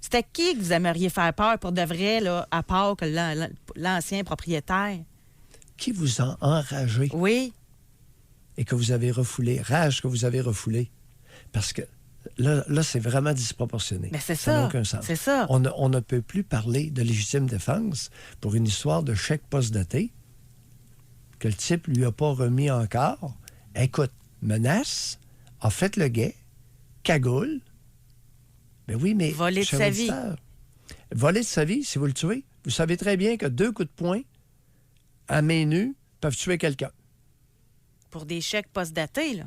C'était qui que vous aimeriez faire peur pour de vrai, là, à part que l'ancien propriétaire? Qui vous a enragé Oui. et que vous avez refoulé, rage que vous avez refoulé? Parce que là c'est vraiment disproportionné. Mais c'est Ça n'a ça. aucun sens. C'est ça. On ne peut plus parler de légitime défense pour une histoire de chèque post-daté que le type lui a pas remis encore. Écoute, menace, a fait le guet, cagoule. Ben oui, mais... Voler de cher sa vie. auditeur, voler de sa vie, si vous le tuez. Vous savez très bien que 2 coups de poing à main nue peuvent tuer quelqu'un. Pour des chèques post-datés, là.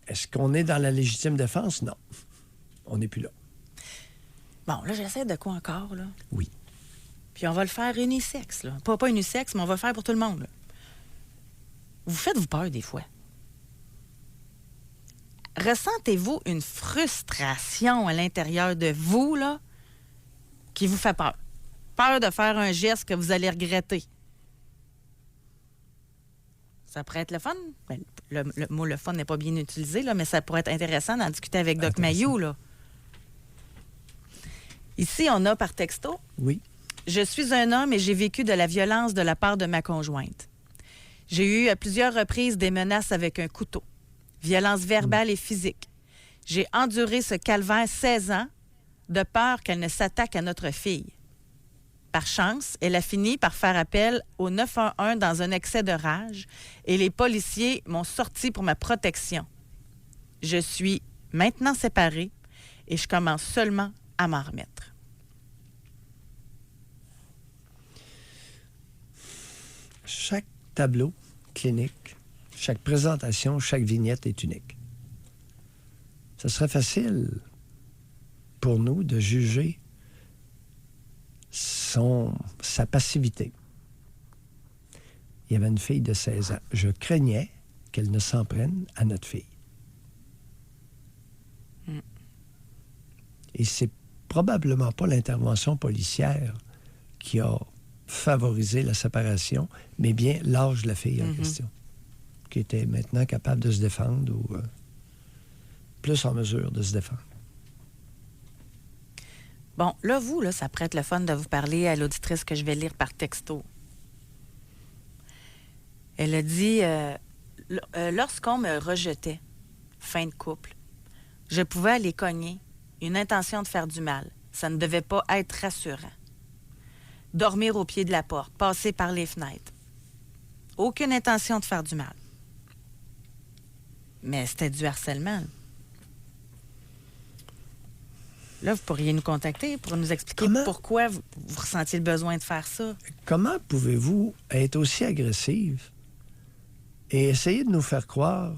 Est-ce qu'on est dans la légitime défense? Non. On n'est plus là. Bon, là, j'essaie de quoi encore, là? Oui. Puis on va le faire unisexe, là. Pas unisexe, mais on va le faire pour tout le monde, là. Vous faites-vous peur des fois? Ressentez-vous une frustration à l'intérieur de vous, là, qui vous fait peur? Peur de faire un geste que vous allez regretter. Ça pourrait être le fun. Ben, le mot « le fun » n'est pas bien utilisé, là, mais ça pourrait être intéressant d'en discuter avec Doc Mayou, là. Ici, on a par texto Oui. « Je suis un homme et j'ai vécu de la violence de la part de ma conjointe. J'ai eu à plusieurs reprises des menaces avec un couteau, violence verbale et physique. J'ai enduré ce calvaire 16 ans de peur qu'elle ne s'attaque à notre fille. Par chance, elle a fini par faire appel au 911 dans un excès de rage et les policiers m'ont sorti pour ma protection. Je suis maintenant séparée et je commence seulement à m'en remettre. » Chaque tableau clinique, chaque présentation, chaque vignette est unique. Ce serait facile pour nous de juger sa passivité. Il y avait une fille de 16 ans. Je craignais qu'elle ne s'en prenne à notre fille. Et c'est probablement pas l'intervention policière qui a favorisé la séparation, mais bien l'âge de la fille en question, qui était maintenant capable de se défendre ou plus en mesure de se défendre. Bon, là, vous, là, ça pourrait être le fun de vous parler à l'auditrice que je vais lire par texto. Elle a dit lorsqu'on me rejetait, fin de couple, je pouvais aller cogner, une intention de faire du mal. Ça ne devait pas être rassurant. Dormir au pied de la porte, passer par les fenêtres. Aucune intention de faire du mal. Mais c'était du harcèlement. Là, vous pourriez nous contacter pour nous expliquer pourquoi vous ressentiez le besoin de faire ça. Comment pouvez-vous être aussi agressive et essayer de nous faire croire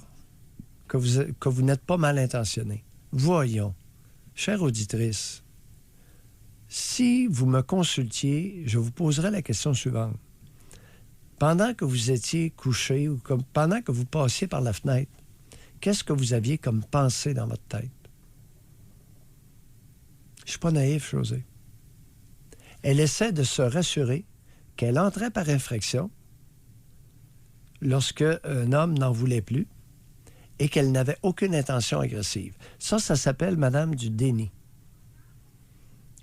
que vous n'êtes pas mal intentionné? Voyons, chère auditrice, si vous me consultiez, je vous poserais la question suivante. Pendant que vous étiez couché ou pendant que vous passiez par la fenêtre, qu'est-ce que vous aviez comme pensée dans votre tête? Je suis pas naïf, José. Elle essaie de se rassurer qu'elle entrait par infraction lorsque un homme n'en voulait plus et qu'elle n'avait aucune intention agressive. Ça s'appelle, madame, du déni.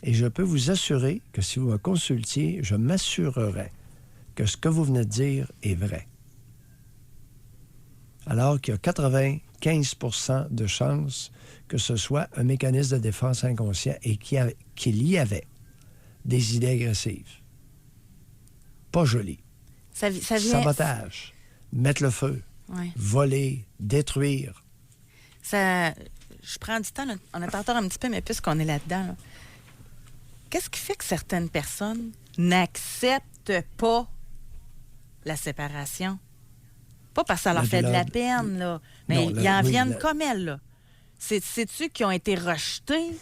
Et je peux vous assurer que si vous me consultiez, je m'assurerai que ce que vous venez de dire est vrai. Alors qu'il y a 95 % de chances que ce soit un mécanisme de défense inconscient et qu'il y avait des idées agressives. Pas jolies. Ça vient... Sabotage, mettre le feu, Ouais. voler, détruire. Je prends du temps, là. On a tard un petit peu, mais puisqu'on est là-dedans, là. Qu'est-ce qui fait que certaines personnes n'acceptent pas la séparation? Pas parce que ça leur fait de la peine, là, mais Non, ils en oui, viennent comme elle, là. C'est-tu qui ont été rejetés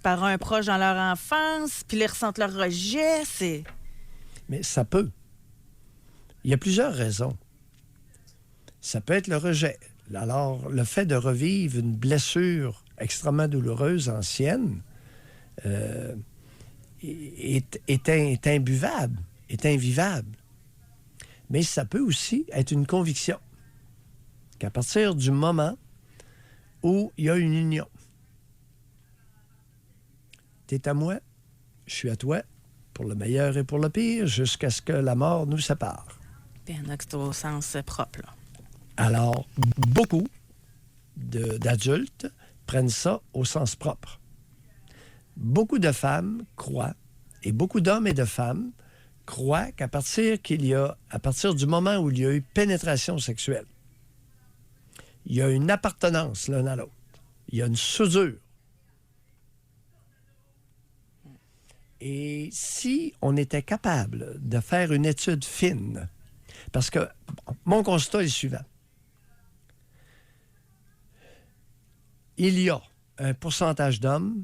par un proche dans leur enfance, puis ils ressentent leur rejet? Mais ça peut. Il y a plusieurs raisons. Ça peut être le rejet. Alors, le fait de revivre une blessure extrêmement douloureuse, ancienne, est imbuvable, est invivable. Mais ça peut aussi être une conviction qu'à partir du moment où il y a une union, t'es à moi, je suis à toi, pour le meilleur et pour le pire, jusqu'à ce que la mort nous sépare. Puis il y en a que c'est au sens propre, là. Alors, beaucoup d'adultes prennent ça au sens propre. Beaucoup de femmes croient, et beaucoup d'hommes et de femmes croient qu'à partir du moment où il y a eu pénétration sexuelle, il y a une appartenance l'un à l'autre. Il y a une soudure. Et si on était capable de faire une étude fine, parce que mon constat est le suivant. Il y a un pourcentage d'hommes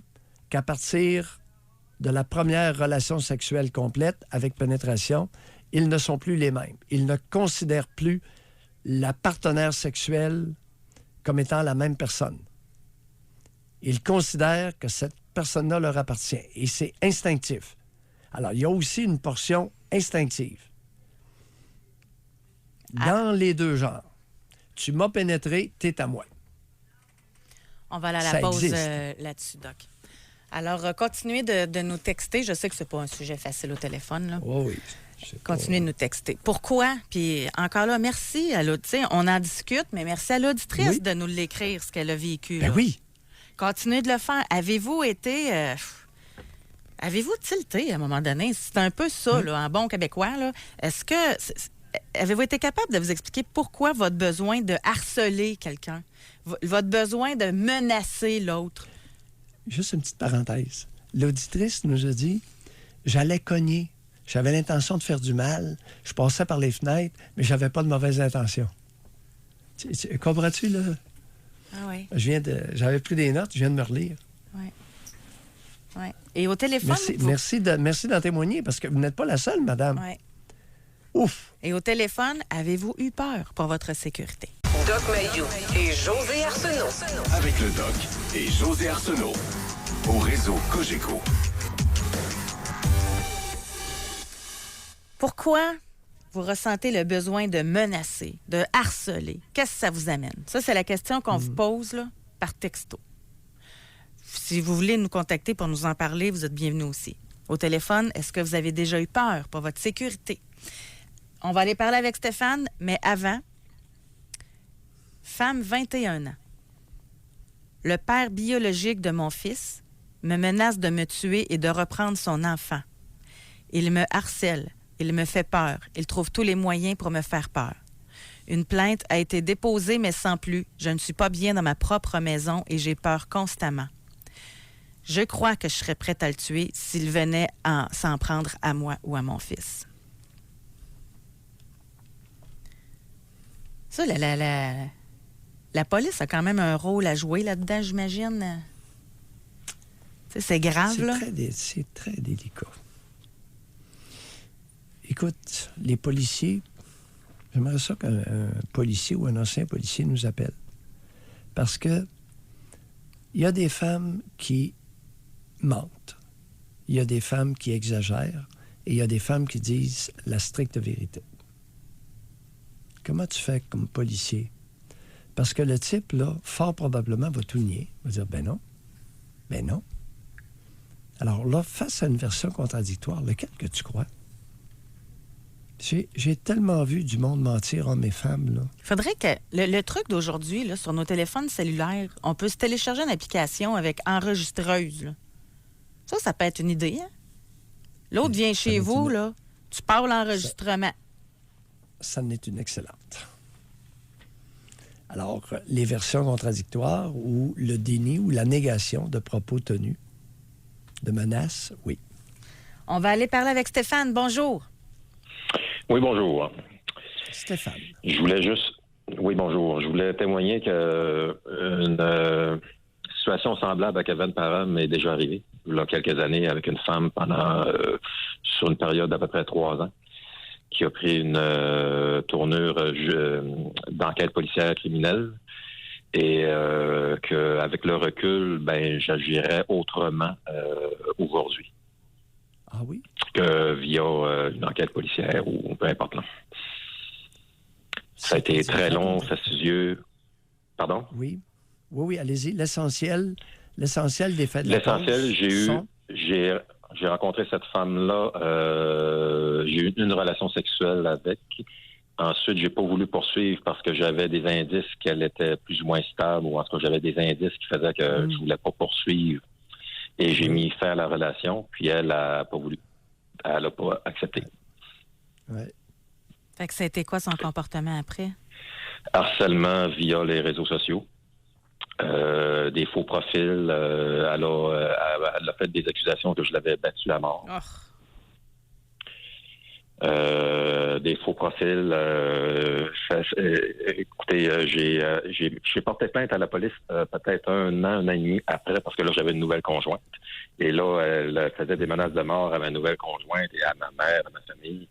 qu'à partir de la première relation sexuelle complète avec pénétration, ils ne sont plus les mêmes. Ils ne considèrent plus la partenaire sexuelle comme étant la même personne. Ils considèrent que cette personne-là leur appartient et c'est instinctif. Alors, il y a aussi une portion instinctive. Dans les deux genres, tu m'as pénétré, t'es à moi. On va aller à la Ça pause existe. là-dessus, Doc. Alors, continuez de nous texter. Je sais que c'est pas un sujet facile au téléphone, là. Oh oui. Continuez de nous texter. Pourquoi? Puis encore là, merci à l'auditrice. On en discute, mais merci à l'auditrice Oui. de nous l'écrire, ce qu'elle a vécu. Ben là. oui. Continuez de le faire. Avez-vous été... avez-vous tilté à un moment donné? C'est un peu ça, là, en bon québécois. Là. Est-ce que... Avez-vous été capable de vous expliquer pourquoi votre besoin de harceler quelqu'un? Votre besoin de menacer l'autre? Juste une petite parenthèse. L'auditrice nous a dit, j'allais cogner. J'avais l'intention de faire du mal. Je passais par les fenêtres, mais j'avais pas de mauvaises intentions. Comprends-tu, là? Ah oui. J'avais pris des notes, je viens de me relire. Oui. Ouais. Et au téléphone... Merci d'en témoigner, parce que vous n'êtes pas la seule, madame. Ouais. Ouf! Et au téléphone, avez-vous eu peur pour votre sécurité? Doc Mayou et José Arsenault. Avec le Doc et José Arsenault. Au réseau Cogeco. Pourquoi vous ressentez le besoin de menacer, de harceler? Qu'est-ce que ça vous amène? Ça, c'est la question qu'on vous pose là, par texto. Si vous voulez nous contacter pour nous en parler, vous êtes bienvenus aussi. Au téléphone, est-ce que vous avez déjà eu peur pour votre sécurité? On va aller parler avec Stéphane, mais avant, femme 21 ans. Le père biologique de mon fils me menace de me tuer et de reprendre son enfant. Il me harcèle. Il me fait peur. Il trouve tous les moyens pour me faire peur. Une plainte a été déposée, mais sans plus. Je ne suis pas bien dans ma propre maison et j'ai peur constamment. Je crois que je serais prête à le tuer s'il venait s'en prendre à moi ou à mon fils. Ça, la police a quand même un rôle à jouer là-dedans, j'imagine. Tu sais, c'est grave, là. C'est très délicat. Écoute, les policiers, j'aimerais ça qu'un policier ou un ancien policier nous appelle. Parce que il y a des femmes qui mentent. Il y a des femmes qui exagèrent. Et il y a des femmes qui disent la stricte vérité. comment tu fais comme policier? Parce que le type, là, fort probablement, va tout nier. Il va dire, ben non. Ben non. Alors là, face à une version contradictoire, lequel que tu crois? J'ai tellement vu du monde mentir, hommes et femmes, là. Il faudrait que le truc d'aujourd'hui, là, sur nos téléphones cellulaires, on peut se télécharger une application avec enregistreuse. Là. Ça peut être une idée. Hein? L'autre vient chez vous, là, tu parles l'enregistrement. Ça en est une excellente. Alors, les versions contradictoires ou le déni ou la négation de propos tenus, de menaces, oui. On va aller parler avec Stéphane. Bonjour. Oui, bonjour. Stéphane. Je voulais juste... Oui, bonjour. Je voulais témoigner qu'une situation semblable à Kevin Parent m'est déjà arrivée, il y a quelques années, avec une femme sur une période d'à peu près 3 ans, qui a pris une tournure d'enquête policière criminelle et qu'avec le recul, j'agirais autrement aujourd'hui. Ah oui? Que via une enquête policière ou peu importe. Là. Ça a été très long, fastidieux. Pardon? Oui. Oui, allez-y. L'essentiel des faits de la L'essentiel, j'ai rencontré cette femme-là, j'ai eu une relation sexuelle avec. Ensuite, j'ai pas voulu poursuivre parce que j'avais des indices qu'elle était plus ou moins stable, ou en tout cas, j'avais des indices qui faisaient que je voulais pas poursuivre. Et j'ai mis fin à la relation, puis elle a pas voulu. Elle n'a pas accepté. Ouais. Fait que ça a été quoi son comportement après? Harcèlement via les réseaux sociaux. Des faux profils. Elle a fait des accusations que je l'avais battu à mort. Des faux profils. Écoutez, j'ai porté plainte à la police peut-être un an et demi après, parce que là, j'avais une nouvelle conjointe. Et là, elle faisait des menaces de mort à ma nouvelle conjointe et à ma mère, à ma famille.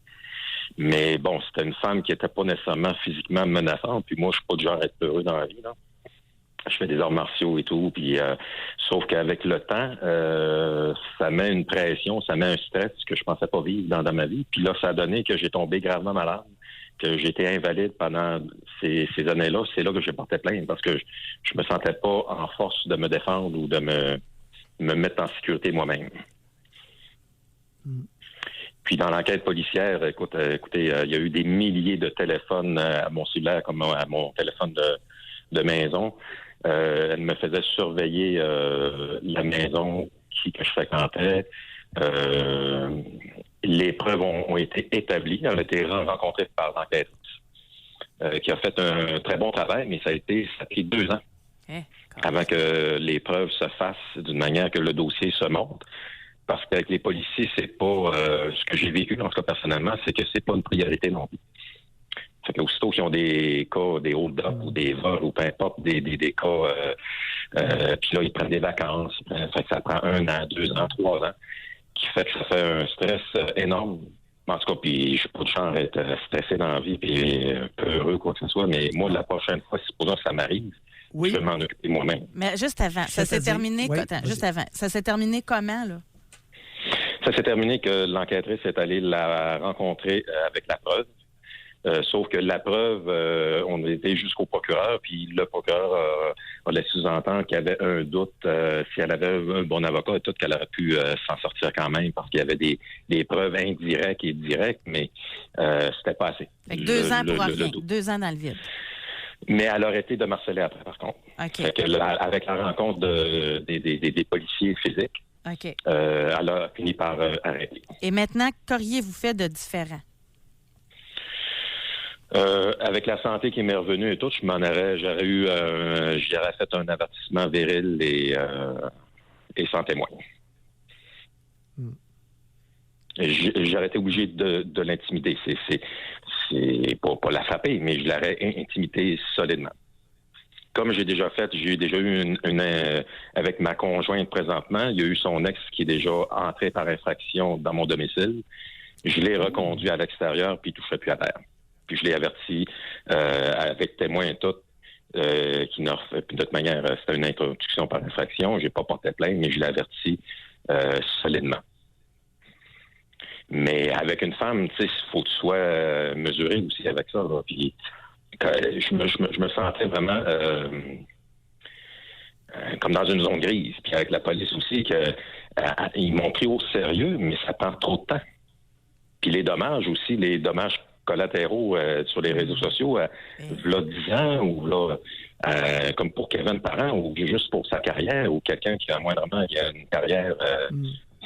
Mais bon, c'était une femme qui n'était pas nécessairement physiquement menaçante. Puis moi, je suis pas du genre à être heureux dans la vie, là. Je fais des arts martiaux et tout, puis sauf qu'avec le temps, ça met une pression, ça met un stress que je pensais pas vivre dans ma vie. Puis là, ça a donné que j'ai tombé gravement malade, que j'étais invalide pendant ces années-là. C'est là que j'ai porté plainte, parce que je me sentais pas en force de me défendre ou de me mettre en sécurité moi-même. Puis dans l'enquête policière, écoutez, il y a eu des milliers de téléphones à mon cellulaire, comme à mon téléphone de maison. Elle me faisait surveiller la maison que je fréquentais. Les preuves ont été établies. Elle a été rencontrée par l'enquêtrice, qui a fait un très bon travail, mais ça a pris 2 ans avant que les preuves se fassent d'une manière que le dossier se monte. Parce qu'avec les policiers, c'est pas ce que j'ai vécu, en tout cas personnellement, c'est que c'est pas une priorité non plus. Fait que aussitôt qu'ils ont des cas, des hold-up ou des vols ou peu importe, des cas, puis là, ils prennent des vacances. Fait que ça prend 1 an, 2 ans, 3 ans, qui fait que ça fait un stress énorme. En tout cas, puis je suis pas de genre à être stressé dans la vie puis peu heureux, quoi que ce soit, mais moi, la prochaine fois, supposons que ça m'arrive, je vais m'en occuper moi-même. Mais juste avant, ça s'est terminé... juste avant, ça s'est terminé comment, là? Ça s'est terminé que l'enquêtrice est allée la rencontrer avec la preuve. Sauf que la preuve, on était jusqu'au procureur, puis le procureur a laissé sous-entendre qu'il y avait un doute si elle avait un bon avocat et tout, qu'elle aurait pu s'en sortir quand même, parce qu'il y avait des preuves indirectes et directes, mais c'était pas assez. Fait que 2 ans pour rien, 2 ans dans le vide. Mais elle aurait été de harceler après, par contre. Okay. Fait que avec la rencontre des policiers physiques, OK. elle a fini par arrêter. Et maintenant, qu'auriez-vous fait de différent? Avec la santé qui m'est revenue et tout, j'aurais fait un avertissement viril et sans témoin. J'aurais été obligé de l'intimider. C'est pas la frapper, mais je l'aurais intimidée solidement. Comme j'ai déjà eu une avec ma conjointe présentement, il y a eu son ex qui est déjà entré par infraction dans mon domicile. Je l'ai reconduit à l'extérieur, puis il ne toucherait plus à terre. Puis je l'ai averti avec témoin et tout, qui n'a refait. Puis de toute manière, c'était une introduction par infraction. J'ai pas porté plainte, mais je l'ai averti solidement. Mais avec une femme, tu sais, il faut que tu sois mesuré aussi avec ça. Là. Puis je me sentais vraiment comme dans une zone grise. Puis avec la police aussi, ils m'ont pris au sérieux, mais ça prend trop de temps. Puis les dommages aussi, les dommages collatéraux sur les réseaux sociaux, là 10 ans, ou là, comme pour Kevin Parent, ou juste pour sa carrière, ou quelqu'un qui a moindrement qui a une carrière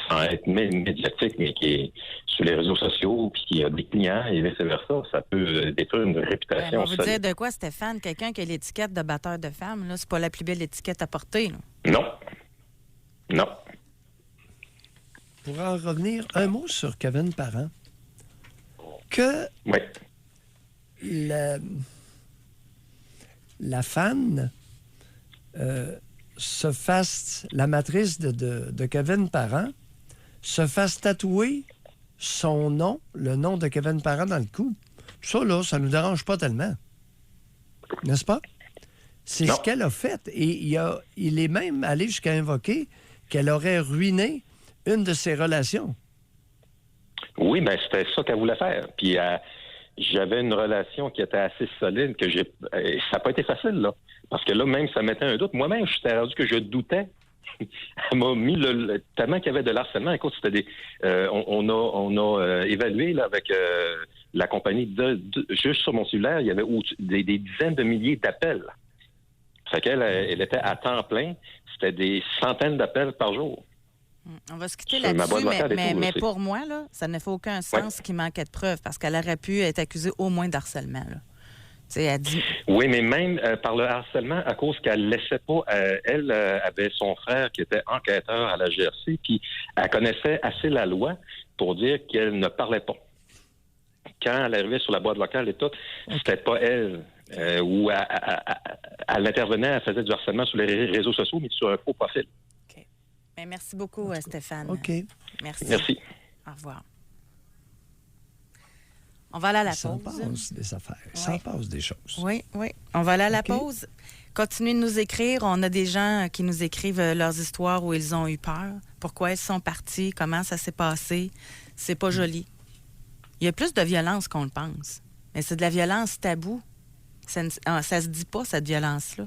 sans être médiatique, mais qui est sur les réseaux sociaux, puis qui a des clients et vice-versa, ça peut détruire une réputation. On vous dire de quoi, Stéphane? Quelqu'un qui a l'étiquette de batteur de femmes, là, c'est pas la plus belle étiquette à porter. Là. Non. Pour en revenir, un mot sur Kevin Parent. Que la fan se fasse, la matrice de Kevin Parent, se fasse tatouer son nom, le nom de Kevin Parent dans le cou. Ça, là, ça nous dérange pas tellement. N'est-ce pas? C'est ce qu'elle a fait. Et il est même allé jusqu'à invoquer qu'elle aurait ruiné une de ses relations. Oui, bien, c'était ça qu'elle voulait faire. Puis j'avais une relation qui était assez solide, que ça n'a pas été facile, là. Parce que là, même, ça mettait un doute. Moi-même, je suis rendu que je doutais. Elle m'a mis tellement qu'il y avait de l'harcèlement. Écoute, c'était on a évalué là, avec la compagnie juste sur mon cellulaire, il y avait des dizaines de milliers d'appels. Fait qu'elle elle était à temps plein. C'était des centaines d'appels par jour. On va se quitter là-dessus, mais pour moi, là, ça ne fait aucun sens qu'il manquait de preuves parce qu'elle aurait pu être accusée au moins d'harcèlement. Là. Elle dit... Oui, mais même par le harcèlement, à cause qu'elle ne laissait pas... elle avait son frère qui était enquêteur à la GRC, puis elle connaissait assez la loi pour dire qu'elle ne parlait pas. Quand elle arrivait sur la boîte vocale et tout, c'était pas elle. Où elle intervenait, elle faisait du harcèlement sur les réseaux sociaux, mais sur un faux profil. OK. Bien, merci beaucoup, Stéphane. OK. Merci. Au revoir. On va aller à la pause. Ça passe des affaires. Oui. Ça passe des choses. Oui. On va aller à la pause. Continuez de nous écrire. On a des gens qui nous écrivent leurs histoires où ils ont eu peur. Pourquoi ils sont partis? Comment ça s'est passé? C'est pas joli. Il y a plus de violence qu'on le pense. Mais c'est de la violence taboue. Ça se dit pas, cette violence-là.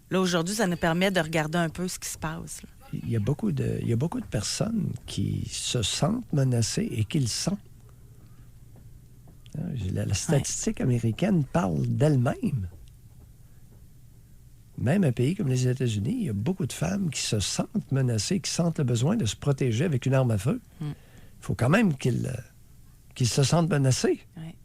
Là, aujourd'hui, ça nous permet de regarder un peu ce qui se passe. Là. Il y a beaucoup de personnes qui se sentent menacées et qui le sont. La statistique américaine parle d'elle-même. Même un pays comme les États-Unis, il y a beaucoup de femmes qui se sentent menacées, qui sentent le besoin de se protéger avec une arme à feu. Il faut quand même qu'ils se sentent menacés. Oui.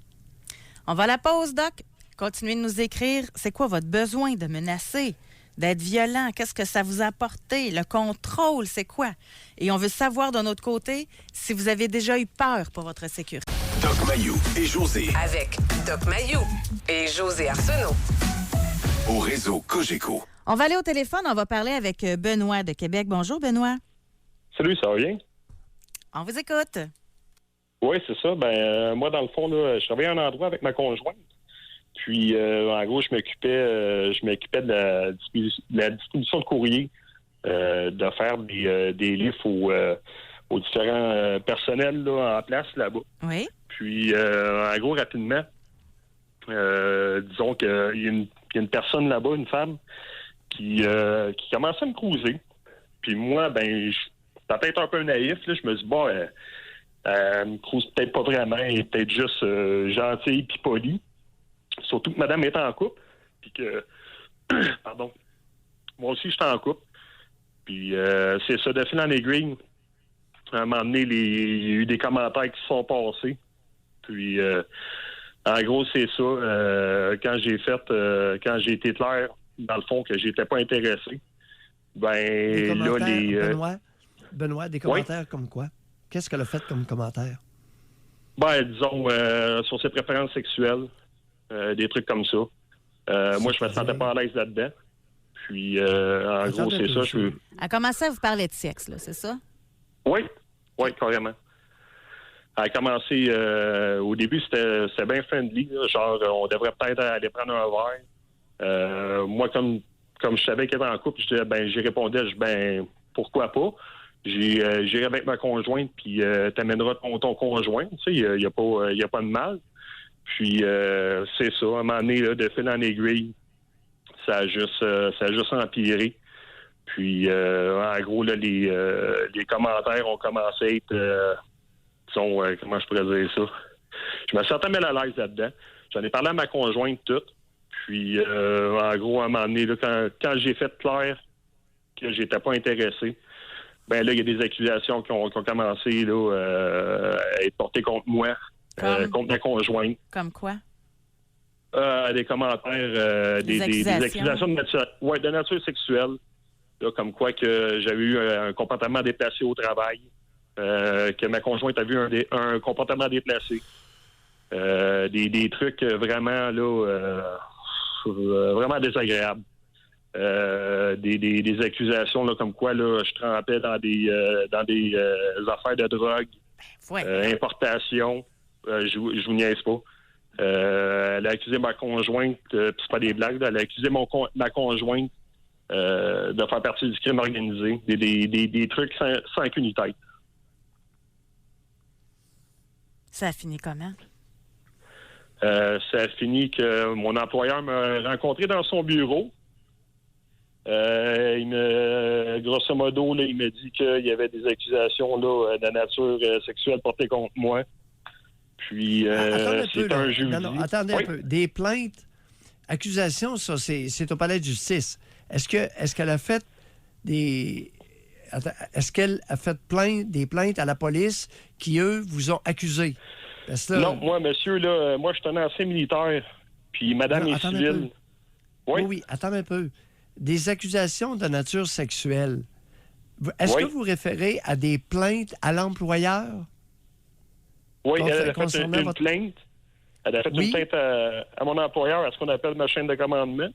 On va à la pause, Doc. Continuez de nous écrire. C'est quoi votre besoin de menacer, d'être violent? Qu'est-ce que ça vous a apporté? Le contrôle, c'est quoi? Et on veut savoir de notre côté si vous avez déjà eu peur pour votre sécurité. Doc Mayou et José. Avec Doc Mayou et José Arsenault. Au réseau Cogeco. On va aller au téléphone. On va parler avec Benoît de Québec. Bonjour, Benoît. Salut, ça va bien? On vous écoute. Oui, c'est ça. Moi, dans le fond, là, je travaillais à un endroit avec ma conjointe. Puis, en gros, je m'occupais de la distribution de courrier, de faire des livres aux différents personnels là, en place là-bas. Oui. Puis, en gros, rapidement, disons qu'il y a une personne là-bas, une femme, qui commençait à me cruiser. Puis moi, j'étais peut-être un peu naïf. Là, je me dis, elle me cruise peut-être pas vraiment, elle est peut-être juste gentille puis polie. Surtout que madame est en couple, puis que, pardon, moi aussi, j'étais en couple. Puis c'est ça, de fil en aiguille. À un moment donné, il y a eu des commentaires qui se sont passés. Puis, en gros, c'est ça. Quand j'ai été clair, dans le fond, que j'étais pas intéressé, Benoît, des commentaires comme quoi? Qu'est-ce qu'elle a fait comme commentaire? Disons, sur ses préférences sexuelles, des trucs comme ça. Moi, je me sentais pas à l'aise là-dedans. Puis, en gros, c'est ça. Elle a commencé à vous parler de sexe, là, c'est ça? Oui, carrément. Elle a commencé, au début, c'était bien friendly. Là, genre, on devrait peut-être aller prendre un verre. Moi, comme je savais qu'elle était en couple, j'y répondais, pourquoi pas? J'irai avec ma conjointe, puis t'amèneras ton conjoint. Tu sais, il n'y a pas de mal. Puis c'est ça, à un moment donné, là, de fil en aiguille, ça a juste empiré. Puis en gros, là, les commentaires ont commencé à être comment je pourrais dire ça? Je me sentais mal à l'aise là-dedans. J'en ai parlé à ma conjointe toute. Puis en gros, à un moment donné, là, quand j'ai fait clair que j'étais pas intéressé, ben là, il y a des accusations qui ont commencé là, à être portées contre moi, contre ma conjointe. Comme quoi? Des commentaires, des accusations de nature sexuelle. Là, comme quoi que j'avais eu un comportement déplacé au travail, que ma conjointe a vu un comportement déplacé. Des trucs vraiment là vraiment désagréables. Des accusations là, comme quoi là, je trempais dans des affaires de drogue, importation. Je vous niaise pas. Elle a accusé ma conjointe, puis c'est pas des blagues, elle a accusé ma conjointe de faire partie du crime organisé. Des trucs sans qu'une tête. Ça a fini comment? Ça a fini que mon employeur m'a rencontré dans son bureau. Grosso modo, là, il m'a dit qu'il y avait des accusations là, de nature sexuelle portées contre moi. Puis, c'est un jeudi. Non, attendez un peu. Des plaintes, accusations, ça, c'est au palais de justice. Est-ce qu'elle a fait des... Est-ce qu'elle a fait des plaintes à la police qui, eux, vous ont accusé? Là, non, moi, monsieur, là, moi, je suis un ancien militaire, puis madame est civile. Oui, attends un peu. Des accusations de nature sexuelle. Est-ce que vous référez à des plaintes à l'employeur? Oui, elle a fait une plainte. Elle a fait une plainte à mon employeur, à ce qu'on appelle ma chaîne de commandement.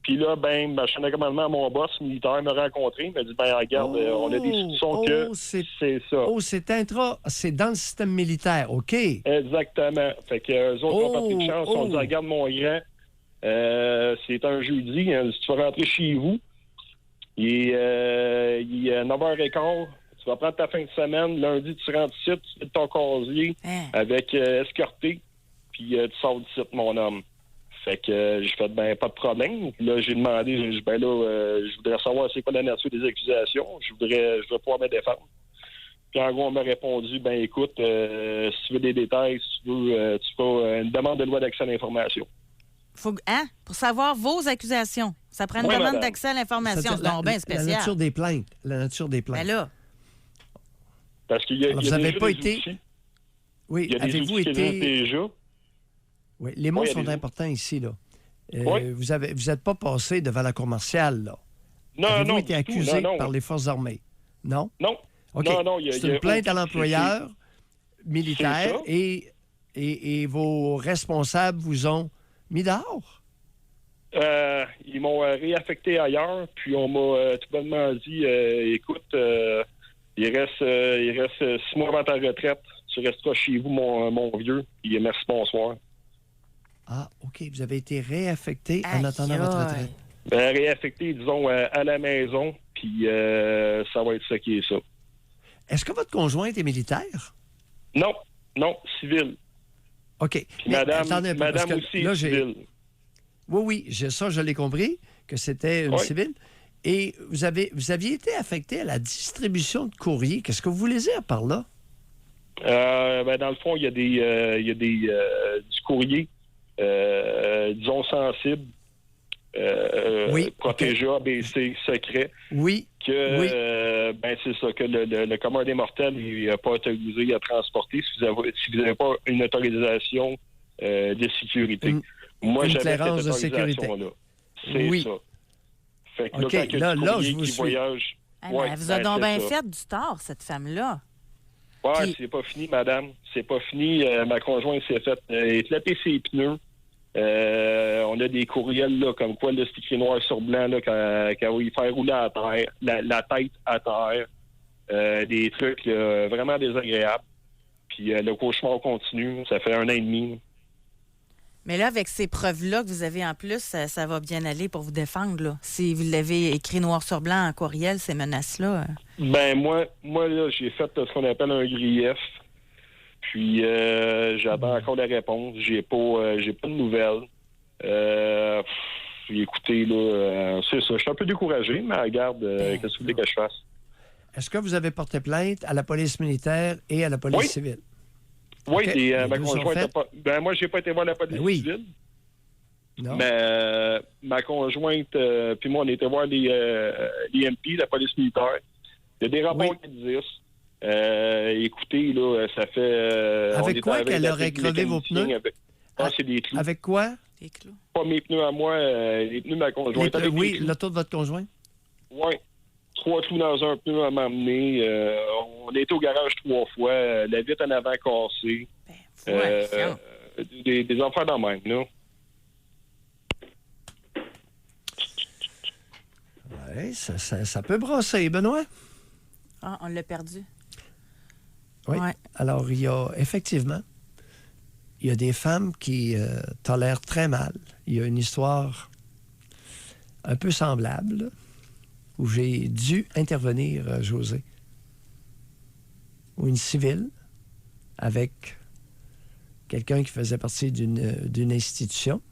Puis là, ben, ma chaîne de commandement, mon boss militaire m'a rencontré. Il m'a dit, ben, regarde, on a des soupçons que c'est ça. Oh, c'est dans le système militaire, OK. Exactement. Fait que eux autres ont pas pris de chance. On dit, regarde, mon grand, c'est un jeudi, hein, si tu vas rentrer chez vous, il est 9h15. Tu vas prendre ta fin de semaine. Lundi, tu rentres ici, tu fais ton casier avec escorté, puis tu sors du site, mon homme. Fait que j'ai fait, ben, pas de problème. Là, j'ai demandé, je voudrais savoir c'est quoi la nature des accusations. Je voudrais pouvoir me défendre. Puis en gros, on m'a répondu, ben, écoute, si tu veux des détails, si tu veux, tu fais une demande de loi d'accès à l'information. Pour savoir vos accusations. Ça prend une demande d'accès à l'information. C'est donc bien spécial. La nature des plaintes. Ben là. Parce qu'il y a vous n'avez pas été... Outils. Oui, il y a des outils qui existent déjà. Oui, les mots sont importants ici, là. Vous n'êtes pas passé devant la cour martiale, là. Non, Avez-vous été accusé par les forces armées? Non? Non. OK. Non, c'est une plainte à l'employeur militaire et vos responsables vous ont mis dehors? Ils m'ont réaffecté ailleurs, puis on m'a tout bonnement dit, écoute, il reste 6 mois avant ta retraite. Tu resteras chez vous, mon vieux. Puis merci, bonsoir. Ah, OK. Vous avez été réaffecté en attendant votre retraite. Réaffecté, disons, à la maison. Puis ça va être ça qui est ça. Est-ce que votre conjointe est militaire? Non, civile. OK. Puis madame aussi est civile. Oui, ça, je l'ai compris, que c'était une civile. Et vous aviez été affecté à la distribution de courrier. Qu'est-ce que vous voulez dire par là? Dans le fond, il y a du courrier, disons, sensible, protégé, ABC, secret. Oui. C'est ça, que le commun des mortels n'est pas autorisé à transporter si vous n'avez pas une autorisation de sécurité. Moi, j'avais cette autorisation-là. C'est ça. Fait que là, je vous suis. Voyage, elle vous a donc bien fait du tort, cette femme-là. Oui, c'est pas fini, madame. C'est pas fini. Ma conjointe s'est fait éclater ses pneus. On a des courriels, là, comme quoi, là, c'est écrit noir sur blanc, là, quand il fait rouler à terre, la tête à terre. Des trucs vraiment désagréables. Puis le cauchemar continue. Ça fait 1 an et demi. Mais là, avec ces preuves-là que vous avez en plus, ça va bien aller pour vous défendre, là. Si vous l'avez écrit noir sur blanc en courriel, ces menaces-là. Ben, moi là, j'ai fait ce qu'on appelle un grief. Puis, j'attends encore la réponse. J'ai pas de nouvelles. Écoutez, là, c'est ça. Je suis un peu découragé, mais regarde, qu'est-ce que vous voulez que je fasse? Est-ce que vous avez porté plainte à la police militaire et à la police civile? Oui, Okay. et ma conjointe n'a pas... moi, j'ai pas été voir la police civile. Non. Mais ma conjointe, puis moi, on était voir l'IMP, la police militaire. Il y a des rapports qui existent. Écoutez, là, ça fait... avec quoi qu'elle aurait crevé vos pneus? C'est des clous. Avec quoi? Des clous. Pas mes pneus à moi, les pneus de ma conjointe. Oui, l'auto de votre conjoint? Oui. 3 clous dans un pneu à m'emmener. On a été au garage 3 fois. La vitre en avant cassée. Des enfants dans le même, là. Oui, ça peut brasser, Benoît. Ah, on l'a perdu. Oui. Ouais. Alors, il y a des femmes qui tolèrent très mal. Il y a une histoire un peu semblable, là, où j'ai dû intervenir, José. Ou une civile avec quelqu'un qui faisait partie d'une institution.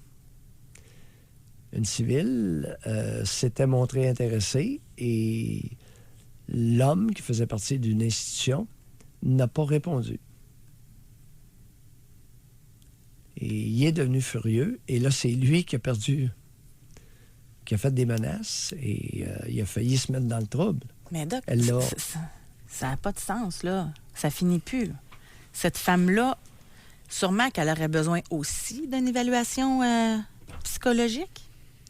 Une civile s'était montrée intéressée et l'homme qui faisait partie d'une institution n'a pas répondu. Et il est devenu furieux. Et là, c'est lui qui a fait des menaces et il a failli se mettre dans le trouble. Mais Doc, ça n'a pas de sens, là. Ça finit plus, là. Cette femme-là, sûrement qu'elle aurait besoin aussi d'une évaluation psychologique.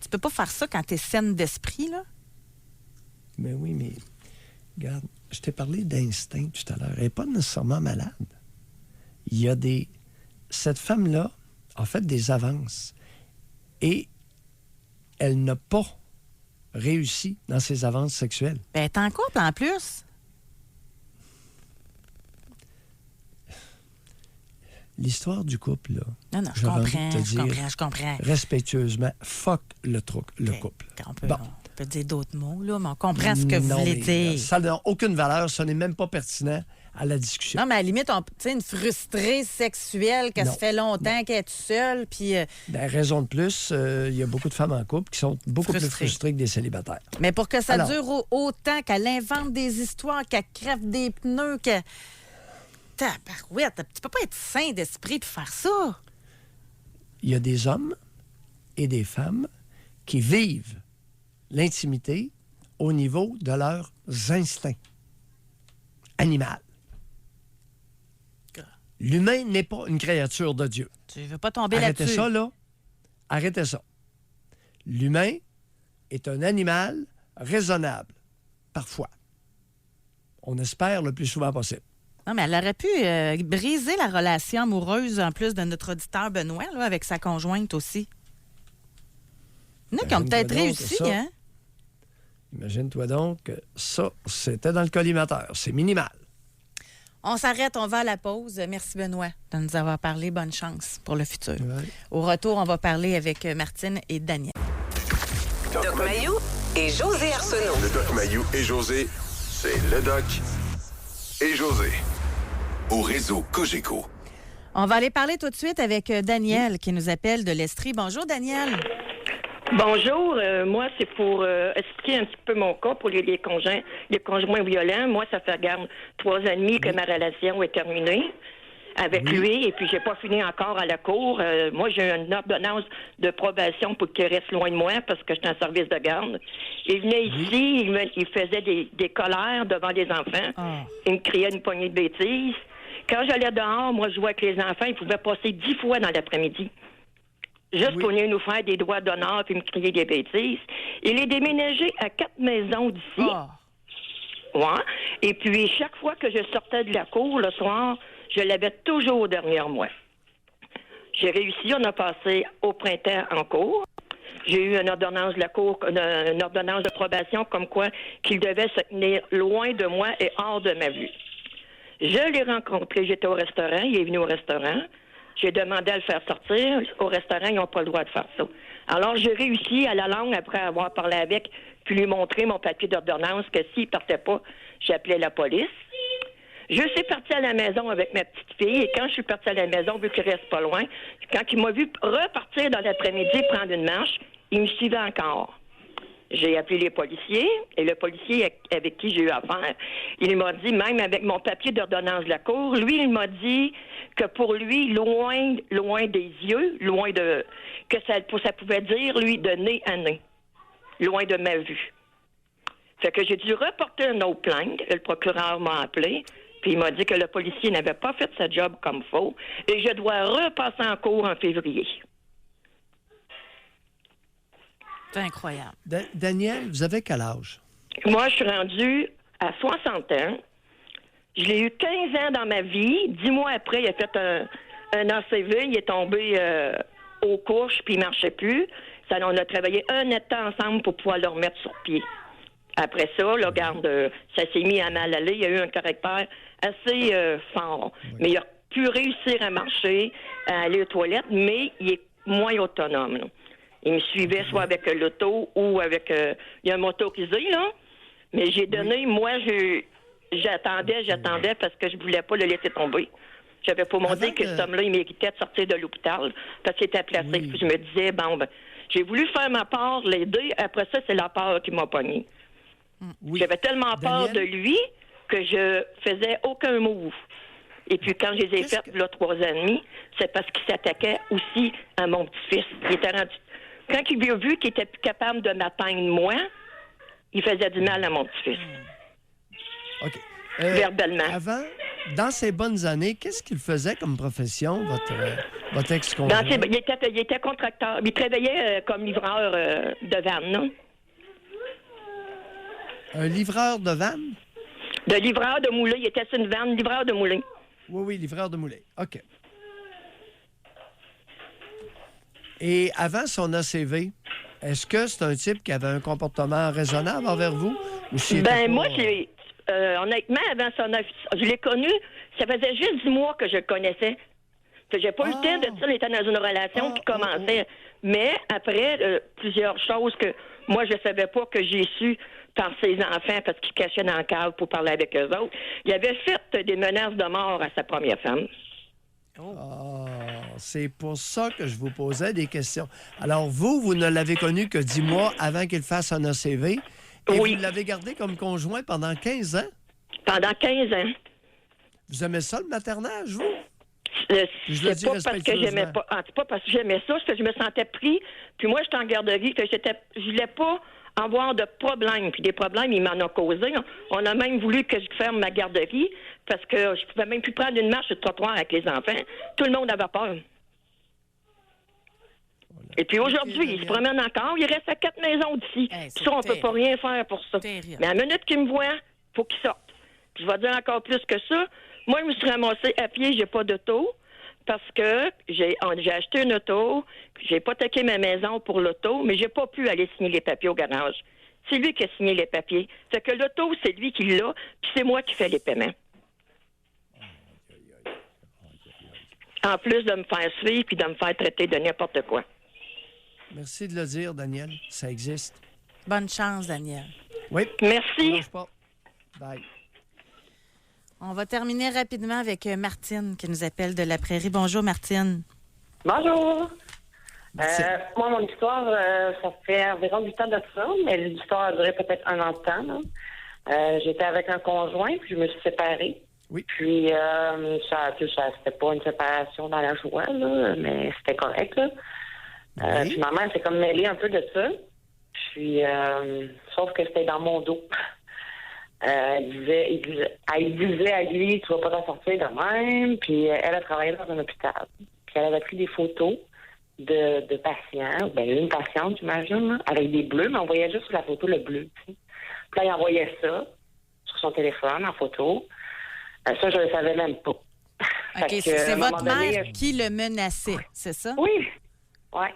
Tu peux pas faire ça quand tu es saine d'esprit, là. Mais oui, mais regarde, je t'ai parlé d'instinct tout à l'heure. Elle n'est pas nécessairement malade. Il y a cette femme-là a fait des avances et elle n'a pas réussi dans ses avances sexuelles. Ben, t'es en couple, en plus. L'histoire du couple, là. Non, je comprends. Respectueusement, fuck le couple. On peut dire d'autres mots, là, mais on comprend ce que vous voulez dire. Ça n'a aucune valeur, ça n'est même pas pertinent à la discussion. Non, mais à la limite, tu sais, une frustrée sexuelle qui se fait longtemps qu'elle est toute seule, puis... raison de plus, il y a beaucoup de femmes en couple qui sont beaucoup plus frustrées que des célibataires. Mais pour que ça dure autant, qu'elle invente des histoires, qu'elle crève des pneus, que... Tabarouette, tu peux pas être sain d'esprit pour faire ça. Il y a des hommes et des femmes qui vivent l'intimité au niveau de leurs instincts animaux. L'humain n'est pas une créature de Dieu. Tu veux pas tomber là-dessus. Arrêtez ça, là. Arrêtez ça. L'humain est un animal raisonnable, parfois. On espère le plus souvent possible. Non, mais elle aurait pu briser la relation amoureuse, en plus de notre auditeur Benoît, là, avec sa conjointe aussi. Il y en a qui ont peut-être réussi, hein? Imagine-toi donc que ça, c'était dans le collimateur. C'est minimal. On s'arrête, on va à la pause. Merci, Benoît, de nous avoir parlé. Bonne chance pour le futur. Ouais. Au retour, on va parler avec Martine et Daniel. Doc Mayou et José Arsenault. Le Doc Mayou et José, c'est le Doc et José. Au réseau Cogeco. On va aller parler tout de suite avec Daniel qui nous appelle de l'Estrie. Bonjour, Daniel. Bonjour, moi, c'est pour expliquer un petit peu mon cas pour les conjoints violents. Moi, ça fait, 3 ans et demi que ma relation est terminée avec lui, et puis j'ai pas fini encore à la cour. Moi, j'ai une ordonnance de probation pour qu'il reste loin de moi parce que j'étais en service de garde. Il venait ici, il faisait des colères devant les enfants. Il me criait une poignée de bêtises. Quand j'allais dehors, moi, je jouais avec les enfants, il pouvait passer 10 fois dans l'après-midi. Juste pour venir nous faire des droits d'honneur puis me crier des bêtises. Il est déménagé à 4 maisons d'ici. Ouais. Et puis, chaque fois que je sortais de la cour le soir, je l'avais toujours derrière moi. J'ai réussi, on a passé au printemps en cour. J'ai eu une ordonnance de la cour, une ordonnance de probation comme quoi qu'il devait se tenir loin de moi et hors de ma vue. Je l'ai rencontré, j'étais au restaurant, il est venu au restaurant. J'ai demandé à le faire sortir. Au restaurant, ils n'ont pas le droit de faire ça. Alors, j'ai réussi à la longue, après avoir parlé avec, puis lui montrer mon papier d'ordonnance, que s'il ne partait pas, j'appelais la police. Je suis partie à la maison avec ma petite fille et quand je suis partie à la maison, vu qu'il reste pas loin, quand il m'a vu repartir dans l'après-midi prendre une marche, il me suivait encore. J'ai appelé les policiers et le policier avec qui j'ai eu affaire, il m'a dit, même avec mon papier d'ordonnance de la cour, lui, il m'a dit que pour lui, loin des yeux, que ça pouvait dire, lui, de nez à nez, loin de ma vue. Fait que j'ai dû reporter une autre plainte. Le procureur m'a appelé, puis il m'a dit que le policier n'avait pas fait sa job comme faut et je dois repasser en cours en février. C'est incroyable. Danielle, vous avez quel âge? Moi, je suis rendue à 60 ans. Je l'ai eu 15 ans dans ma vie. 10 mois après, il a fait un ACV. Il est tombé aux couches, puis il ne marchait plus. Ça, on a travaillé un temps ensemble pour pouvoir le remettre sur pied. Après ça, là, regarde, ça s'est mis à mal aller. Il a eu un caractère assez fort. Oui. Mais il a pu réussir à marcher, à aller aux toilettes, mais il est moins autonome, là. Il me suivait soit avec l'auto ou avec... il y a un motorisé, là. Mais j'ai donné... Moi, j'attendais parce que je voulais pas le laisser tomber. J'avais pas montré que cet homme-là, il méritait de sortir de l'hôpital parce qu'il était placé. Puis je me disais, j'ai voulu faire ma part, l'aider. Après ça, c'est la part qui m'a pogné. Oui. J'avais tellement peur de lui que je faisais aucun move. Et puis quand je les ai faites, là, 3 ans et demi, c'est parce qu'il s'attaquait aussi à mon petit-fils. Il était rendu... Quand il a vu qu'il était plus capable de m'atteindre moi, il faisait du mal à mon petit-fils. OK. Verbalement. Avant, dans ses bonnes années, qu'est-ce qu'il faisait comme profession, votre ex-conjoint? Il était contracteur. Il travaillait comme livreur de vanne, non? Un livreur de vanne? De livreur de moulin. Il était sur une vanne, livreur de moulin. Oui, livreur de moulin. OK. Et avant son ACV, est-ce que c'est un type qui avait un comportement raisonnable envers vous? Moi, honnêtement, avant son ACV, je l'ai connu, ça faisait juste 10 mois que je le connaissais. J'ai pas eu le temps de dire, il était dans une relation qui commençait. Mais après, plusieurs choses que moi, je savais pas que j'ai su par ses enfants parce qu'il cachait dans le cave pour parler avec eux autres. Il avait fait des menaces de mort à sa première femme. C'est pour ça que je vous posais des questions. Alors, vous ne l'avez connu que 10 mois avant qu'il fasse un ACV. Et vous l'avez gardé comme conjoint pendant 15 ans? Pendant 15 ans. Vous aimez ça, le maternage, vous? C'est pas parce que j'aimais pas. C'est pas parce que j'aimais ça, c'est que je me sentais pris. Puis moi, j'étais en garderie, que je voulais pas avoir de problèmes. Puis des problèmes, il m'en a causé. On a même voulu que je ferme ma garderie parce que je pouvais même plus prendre une marche de trottoir avec les enfants. Tout le monde avait peur. Et puis aujourd'hui, il se promène encore. Il reste à 4 maisons d'ici. Puis ça, on peut pas rien faire pour ça. Terrible. Mais à la minute qu'il me voit, faut qu'il sorte. Puis je vais dire encore plus que ça. Moi, je me suis ramassée à pied, j'ai pas d'auto. Parce que j'ai acheté une auto, j'ai hypothéqué ma maison pour l'auto, mais j'ai pas pu aller signer les papiers au garage. C'est lui qui a signé les papiers. Fait que l'auto, c'est lui qui l'a, puis c'est moi qui fais les paiements. En plus de me faire suivre puis de me faire traiter de n'importe quoi. Merci de le dire, Daniel. Ça existe. Bonne chance, Daniel. Oui. Merci. Bye. On va terminer rapidement avec Martine qui nous appelle de la Prairie. Bonjour, Martine. Bonjour. Moi, mon histoire, ça fait environ 8 ans de ça, mais l'histoire a duré peut-être 1 an de temps. J'étais avec un conjoint, puis je me suis séparée. Oui. Puis, ça c'était pas une séparation dans la joie, là, mais c'était correct. Là. Oui. Puis ma mère s'est comme mêlée un peu de ça. Puis, sauf que c'était dans mon dos. Il disait à lui, tu vas pas t'en sortir de même. Puis elle a travaillé dans un hôpital. Puis elle avait pris des photos de patients, une patiente, j'imagine, avec des bleus, mais on voyait juste sur la photo le bleu. T'sais. Puis là, il envoyait ça sur son téléphone en photo. Ça, je ne le savais même pas. OK, c'est votre mère qui le menaçait, c'est ça? Oui. Ouais.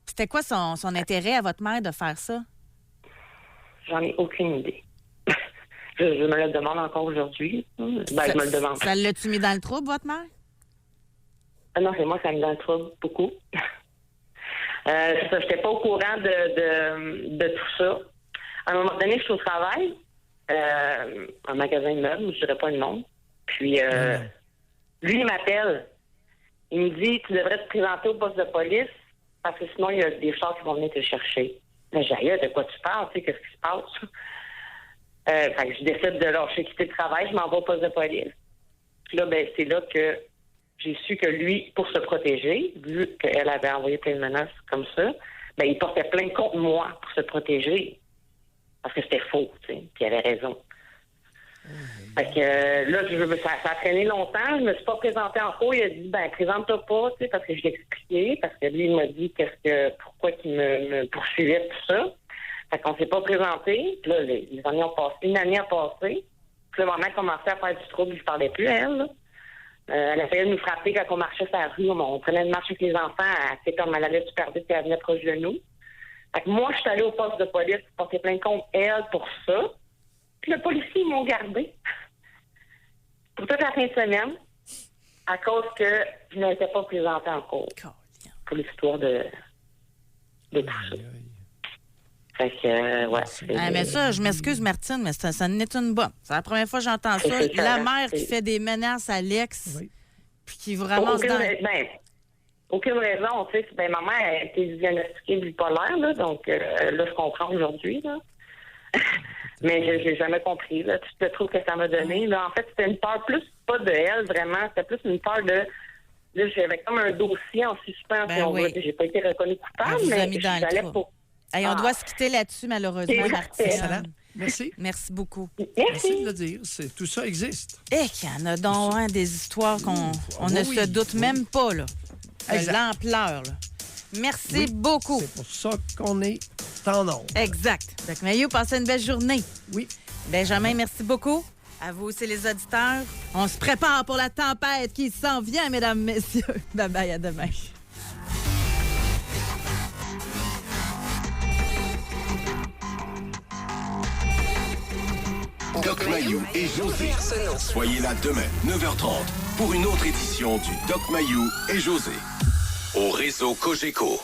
C'était quoi son intérêt à votre mère de faire ça? J'en ai aucune idée. Je me le demande encore aujourd'hui. Je me le demande. Ça l'a-tu mis dans le trouble, votre mère? Non, c'est moi qui ai mis dans le trouble, beaucoup. C'est ça, j'étais pas au courant de tout ça. À un moment donné, je suis au travail, un magasin de meubles, je dirais pas le nom. Puis, lui, il m'appelle. Il me dit, tu devrais te présenter au poste de police parce que sinon, il y a des chars qui vont venir te chercher. Là, j'ai dit, de quoi tu parles? Tu sais, qu'est-ce qui se passe? Fait que je décide de lâcher, quitter le travail, je m'en vais au poste de police. Puis là, ben, c'est là que j'ai su que lui, pour se protéger, vu qu'elle avait envoyé plein de menaces comme ça, ben, il portait plainte contre moi pour se protéger. Parce que c'était faux, tu sais, puis il avait raison. Fait que là, ça a traîné longtemps. Je me suis pas présentée en cours. Il a dit, ben, présente-toi pas, tu sais, parce que je l'ai expliqué, parce que lui, il m'a dit pourquoi il me poursuivait, tout ça. Fait qu'on s'est pas présenté. Puis là, les années ont passé. Une année a passé. Puis le moment commençait à faire du trouble, je parlais plus à elle, là. Elle a failli nous frapper quand on marchait sur la rue. On prenait une marche avec les enfants. Elle allait super vite, puis elle venait proche de nous. Fait que moi, je suis allée au poste de police pour porter plainte contre elle pour ça. Puis le policier, ils m'ont gardé pour toute la fin de semaine à cause que je n'étais pas présentée en cours pour l'histoire de tout ça. Fait que, ouais. Mais ça, je m'excuse, Martine, mais ça n'est une bonne. C'est la première fois que j'entends ça. La mère qui fait des menaces à l'ex, puis qui vous ramasse dans... Aucune raison, tu sais. Ben, ma mère a été diagnostiquée bipolaire, là, donc là, je comprends aujourd'hui, là. Mais j'ai jamais compris, là, tout le trouble que ça m'a donné. Là, en fait, c'était une peur plus, pas de elle, vraiment, c'était plus une peur de... Là, j'avais comme un dossier en suspens, si on veut. J'ai pas été reconnue coupable, mais j'allais pour... Hey, on doit se quitter là-dessus, malheureusement, Martine. Excellent. Merci. Merci beaucoup. Merci de le dire. Tout ça existe. Et qu'il y en a donc des histoires qu'on ne se doute même pas, là. De l'ampleur, là. Merci beaucoup. C'est pour ça qu'on est en nombre. Exact. Donc, Maillot, passez une belle journée. Oui. Benjamin, merci beaucoup. À vous aussi, les auditeurs. On se prépare pour la tempête qui s'en vient, mesdames, messieurs. Bye-bye, à demain. Doc Mayou et José. Soyez là demain, 9h30, pour une autre édition du Doc Mayou et José. Au réseau Cogeco.